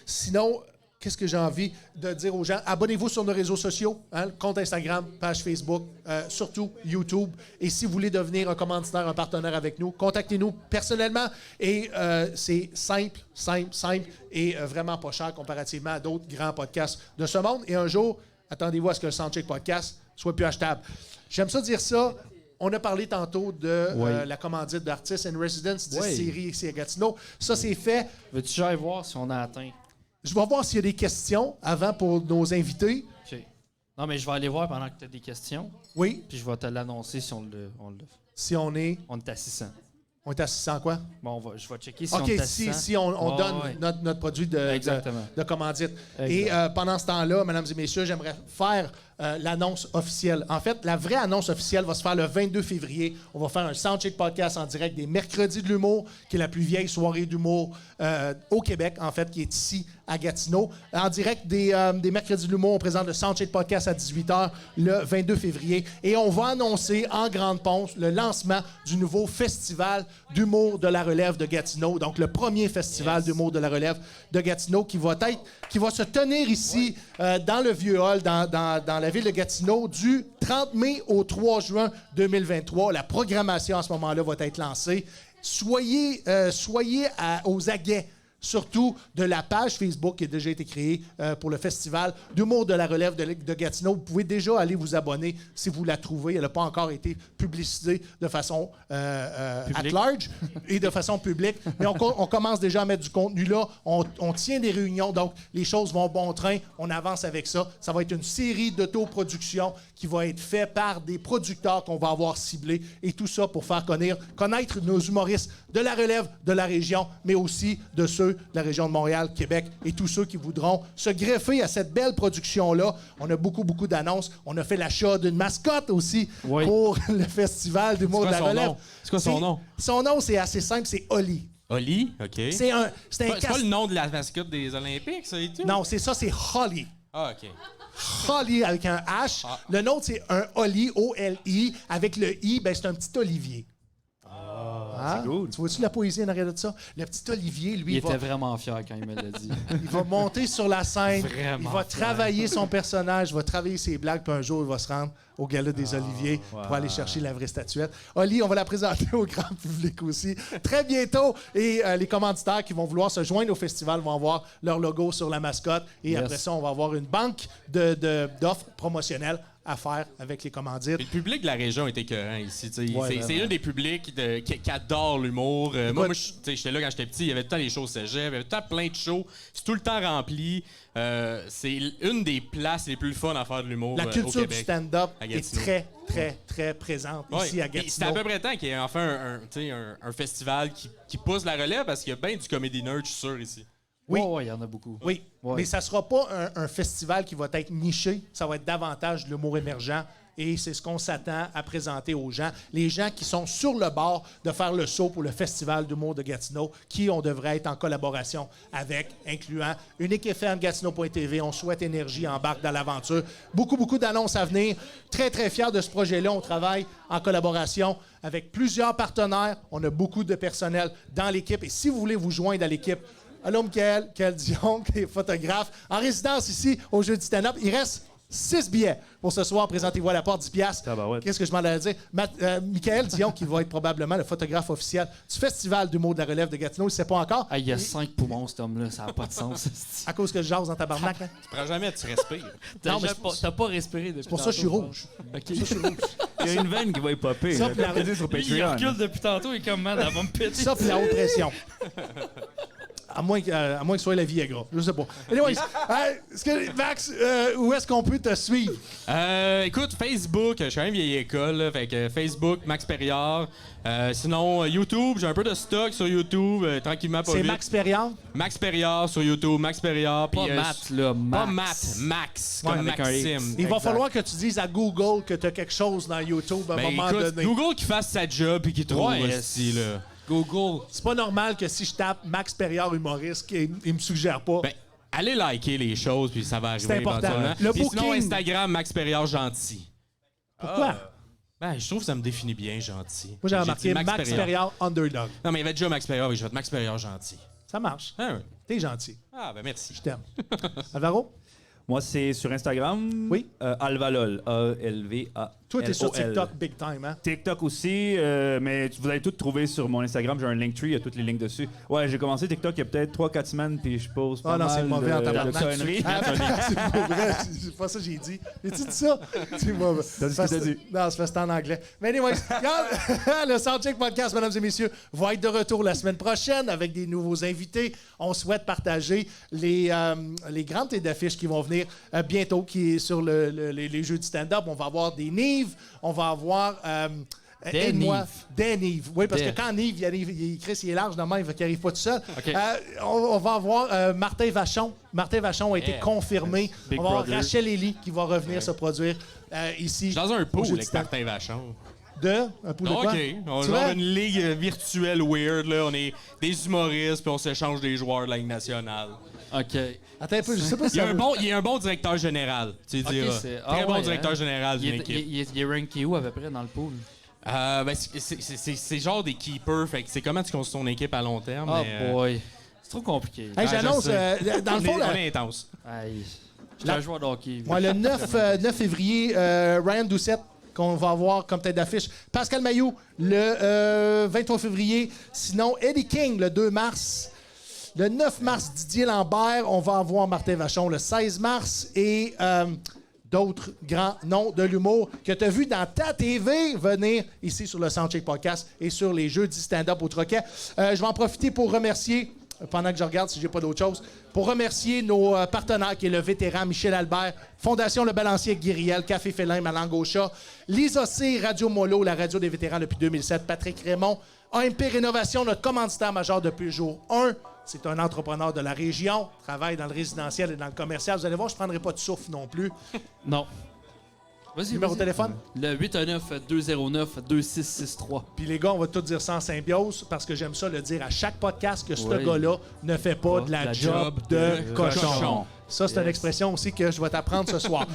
Sinon, qu'est-ce que j'ai envie de dire aux gens? Abonnez-vous sur nos réseaux sociaux, hein, compte Instagram, page Facebook, surtout YouTube. Et si vous voulez devenir un commanditaire, un partenaire avec nous, contactez-nous personnellement. Et c'est simple et vraiment pas cher comparativement à d'autres grands podcasts de ce monde. Et un jour, attendez-vous à ce que le Soundcheck Podcast soit plus achetable. J'aime ça dire ça. On a parlé tantôt de la commandite d'Artists in Residence, 10 séries ici à Gatineau. Ça, c'est fait. Veux-tu que j'aille voir si on a atteint? Je vais voir s'il y a des questions avant pour nos invités. OK. Non, mais je vais aller voir pendant que tu as des questions, Oui, puis je vais te l'annoncer si on le fait. si on est... On est à 600. On est à 600 quoi? Bon, je vais checker si on OK, est à 600. si on Ouais, donne ouais. notre produit Exactement. de commandite. Exact. Et pendant ce temps-là, mesdames et messieurs, j'aimerais faire l'annonce officielle. En fait, la vraie annonce officielle va se faire le 22 février. On va faire un Soundcheck Podcast en direct des Mercredis de l'humour, qui est la plus vieille soirée d'humour au Québec, en fait, qui est ici à Gatineau. En direct des Mercredis de l'humour, on présente le Soundcheck Podcast à 18h le 22 février. Et on va annoncer en grande pompe le lancement du nouveau Festival d'humour de la relève de Gatineau. Donc, le premier festival d'humour de la relève de Gatineau qui va se tenir ici dans le Vieux-Hall, dans la ville de Gatineau, du 30 mai au 3 juin 2023. La programmation à ce moment-là va être lancée. Soyez aux aguets, surtout de la page Facebook qui a déjà été créée pour le Festival d'humour de la relève de Gatineau. Vous pouvez déjà aller vous abonner si vous la trouvez. Elle n'a pas encore été publicisée de façon at large et de façon publique. Mais on commence déjà à mettre du contenu là. On tient des réunions, donc les choses vont bon train. On avance avec ça. Ça va être une série d'autoproduction qui va être faite par des producteurs qu'on va avoir ciblés. Et tout ça pour faire connaître nos humoristes de la relève de la région, mais aussi de ceux de la région de Montréal, Québec et tous ceux qui voudront se greffer à cette belle production-là. On a beaucoup d'annonces. On a fait l'achat d'une mascotte aussi pour le Festival d'humour de la relève. C'est quoi son nom? Son nom, c'est assez simple, c'est Oli. Oli? OK. C'est un C'est pas le nom de la mascotte des Olympiques, ça et tout? Non, c'est Holly. Ah, OK. Holly avec un H. Le nôtre, c'est un Oli, O-L-I. Avec le I, ben, c'est un petit Olivier. Ah, c'est cool. Tu vois-tu la poésie en arrière de ça? Le petit Olivier, lui, Il va, était vraiment fier quand il me l'a dit. il va monter sur la scène. Vraiment Il va fier. travailler son personnage, il va travailler ses blagues, puis un jour, il va se rendre au Gala des Oliviers pour aller chercher la vraie statuette. Oli, on va la présenter au grand public aussi très bientôt. Et les commanditaires qui vont vouloir se joindre au festival vont avoir leur logo sur la mascotte. Et après ça, on va avoir une banque d'offres promotionnelles à faire avec les commandites. Puis le public de la région est écœurant ici. Ouais, c'est un des publics qui adore l'humour. Moi, j'étais là quand j'étais petit, il y avait tout le temps les shows cégep, il y avait tout le temps plein de shows. C'est tout le temps rempli. C'est une des places les plus fun à faire de l'humour La au culture du Québec. stand-up à est Gatineau. très, très, très présente ici à Puis C'est Gatineau. à peu près temps qu'il y ait enfin un festival qui pousse la relève parce qu'il y a bien du comedy nerd, je suis sûr, ici. Oui. Ouais, il y en a beaucoup. Oui, Ouais. mais ça ne sera pas un festival qui va être niché. Ça va être davantage de l'humour émergent. Et c'est ce qu'on s'attend à présenter aux gens. Les gens qui sont sur le bord de faire le saut pour le Festival d'humour de Gatineau, qui on devrait être en collaboration avec, incluant Unique FM, Gatineau.tv. On souhaite Énergie, embarque dans l'aventure. Beaucoup d'annonces à venir. Très, très fiers de ce projet-là. On travaille en collaboration avec plusieurs partenaires. On a beaucoup de personnel dans l'équipe. Et si vous voulez vous joindre à l'équipe, allô, Michael Dion, qui est photographe, en résidence ici au Jeu du stand-up. Il reste 6 billets pour ce soir. Présentez-vous à la porte, 10 piastres. Tabarouette. Qu'est-ce que je m'en allais dire? Michael Dion, qui va être probablement le photographe officiel du Festival d'humour de la relève de Gatineau. Il ne sait pas encore. Ah, il y a 5 poumons, cet homme-là. Ça n'a pas de sens. À cause que je jase dans ta barnaque. Hein? Tu prends jamais, tu respires. Non, mais T'as pas respiré depuis C'est pour ça que je suis rouge. OK. Il y a une veine qui va y popper. Ça, là. puis la- Regardez sur Lui, il Patreon. recule depuis tantôt. Il est comme, man, elle va me péter. Ça, puis la haute pression. À moins que ce soit la Viagra. Je sais pas. Anyways, Max, où est-ce qu'on peut te suivre? Écoute, Facebook, je suis quand même vieille école, là, fait que Facebook, Max Perriard. Sinon, YouTube, j'ai un peu de stock sur YouTube, tranquillement, pas C'est vite. Max Perriand. Max Perriard sur YouTube, Max Perriard. Pas puis, Matt, là. Pas Max. Matt, Max, Ouais, comme avec un Maxime. X. Il va Exact. falloir que tu dises à Google que tu as quelque chose dans YouTube à un Ben, moment écoute, donné. Google qui fasse sa job et qui trouve Ouais, aussi, là. Google. C'est pas normal que si je tape Max Perriard humoriste, qu'il me suggère pas. Ben, allez liker les choses, puis ça va arriver C'est important. éventuellement. Le Puis sinon, booking. Instagram, Max Perriard gentil. Pourquoi? Ben, je trouve que ça me définit bien, gentil. Moi, j'ai remarqué dit Max Perriard underdog. Non, mais il y avait déjà Max Perriard, mais je vais être Max Perriard gentil. Ça marche. Ah, ouais. T'es gentil. Ah, ben merci. Je t'aime. Alvaro? Moi, c'est sur Instagram. Oui. Alvalol. A-L-V-A. Toi, t'es sur TikTok big time, hein? TikTok aussi, mais vous allez tout trouver sur mon Instagram. J'ai un Linktree, il y a toutes les links dessus. Ouais, j'ai commencé TikTok il y a peut-être 3-4 semaines, puis je pose pas Ah non, mal c'est mauvais en de tabarnak. conneries. Ah, c'est pas vrai, c'est pas ça que j'ai dit. J'ai-tu dit ça? C'est mauvais. T'as dit ce que t'as dit. Non, c'est parce que c'est en anglais. Mais anyways, regarde, le Soundcheck Podcast, mesdames et messieurs, va être de retour la semaine prochaine avec des nouveaux invités. On souhaite partager les grandes têtes d'affiches qui vont venir bientôt, qui est sur les jeux du stand-up. On va avoir des Nives, on va avoir... aide-moi. Des Nives. Oui, parce que quand Nive, Chris, il est large de même, il n'arrive pas tout seul. OK. On va avoir Martin Vachon. Martin Vachon a été confirmé. Big on va avoir Brother. Rachel Elie qui va revenir se produire ici. Je suis dans un au pool jeu du avec stand. Martin Vachon. Un pool de quoi? OK. On Tu a vois? une ligue virtuelle weird, là. On est des humoristes, puis on s'échange des joueurs de la Ligue nationale. OK. Attends un peu, je sais pas si Il y a ça un veut- bon, il y a un bon directeur général, tu diras. c'est- Très ah bon ouais, directeur hein? général d'une équipe. Il est ranké où à peu près dans le pool? Ben, c'est genre des keepers, fait que c'est comment tu construis ton équipe à long terme. Oh mais, boy. C'est trop compliqué. Hey, je j'annonce, sais. dans le fond, on est intense. Aïe. Je suis un joueur de hockey. le 9 février, Ryan Doucette, qu'on va avoir comme tête d'affiche. Pascal Mailloux, le 23 février. Sinon, Eddie King, le 2 mars. Le 9 mars, Didier Lambert. On va avoir Martin Vachon le 16 mars. Et d'autres grands noms de l'humour que tu as vu dans ta TV venir ici sur le Soundcheck Podcast et sur les jeux du stand-up au Troquet. Je vais en profiter pour remercier, pendant que je regarde si j'ai pas d'autre chose, pour remercier nos partenaires, qui est le vétéran Michel Albert, Fondation Le Balancier Guiriel, Café Félin, Malangosha, Lisa C, Radio Molo, la radio des vétérans depuis 2007, Patrick Raymond, AMP Rénovation, notre commanditaire majeur depuis le jour 1. C'est un entrepreneur de la région, travaille dans le résidentiel et dans le commercial. Vous allez voir, je ne prendrai pas de souffle non plus. Non. Vas-y, Numéro de vas-y. téléphone? Le 819-209-2663. Puis les gars, on va tout dire ça en symbiose parce que j'aime ça le dire à chaque podcast que ce Oui. gars-là ne fait pas de la job de cochon. cochon. Ça, c'est une expression aussi que je vais t'apprendre ce soir.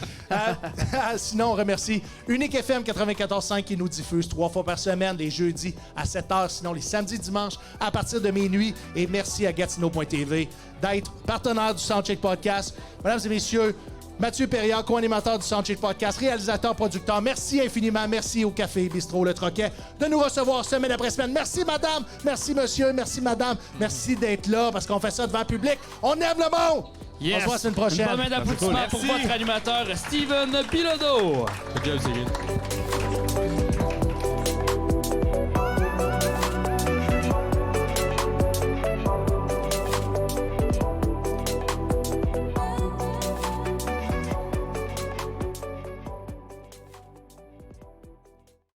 Sinon, on remercie Unique FM 94.5 qui nous diffuse 3 fois par semaine, les jeudis à 7h, sinon les samedis, dimanches à partir de minuit. Et merci à Gatineau.tv d'être partenaire du Soundcheck Podcast. Mesdames et messieurs, Mathieu Perriard, co-animateur du Soundcheck Podcast, réalisateur, producteur. Merci infiniment. Merci au Café Bistrot Le Troquet de nous recevoir semaine après semaine. Merci, madame. Merci, monsieur. Merci, madame. Merci d'être là parce qu'on fait ça devant le public. On aime le monde! Yes. On se voit la semaine prochaine. Une bonne main d'applaudissements pour Merci. votre animateur, Steven Bilodeau. Good job, Cyril.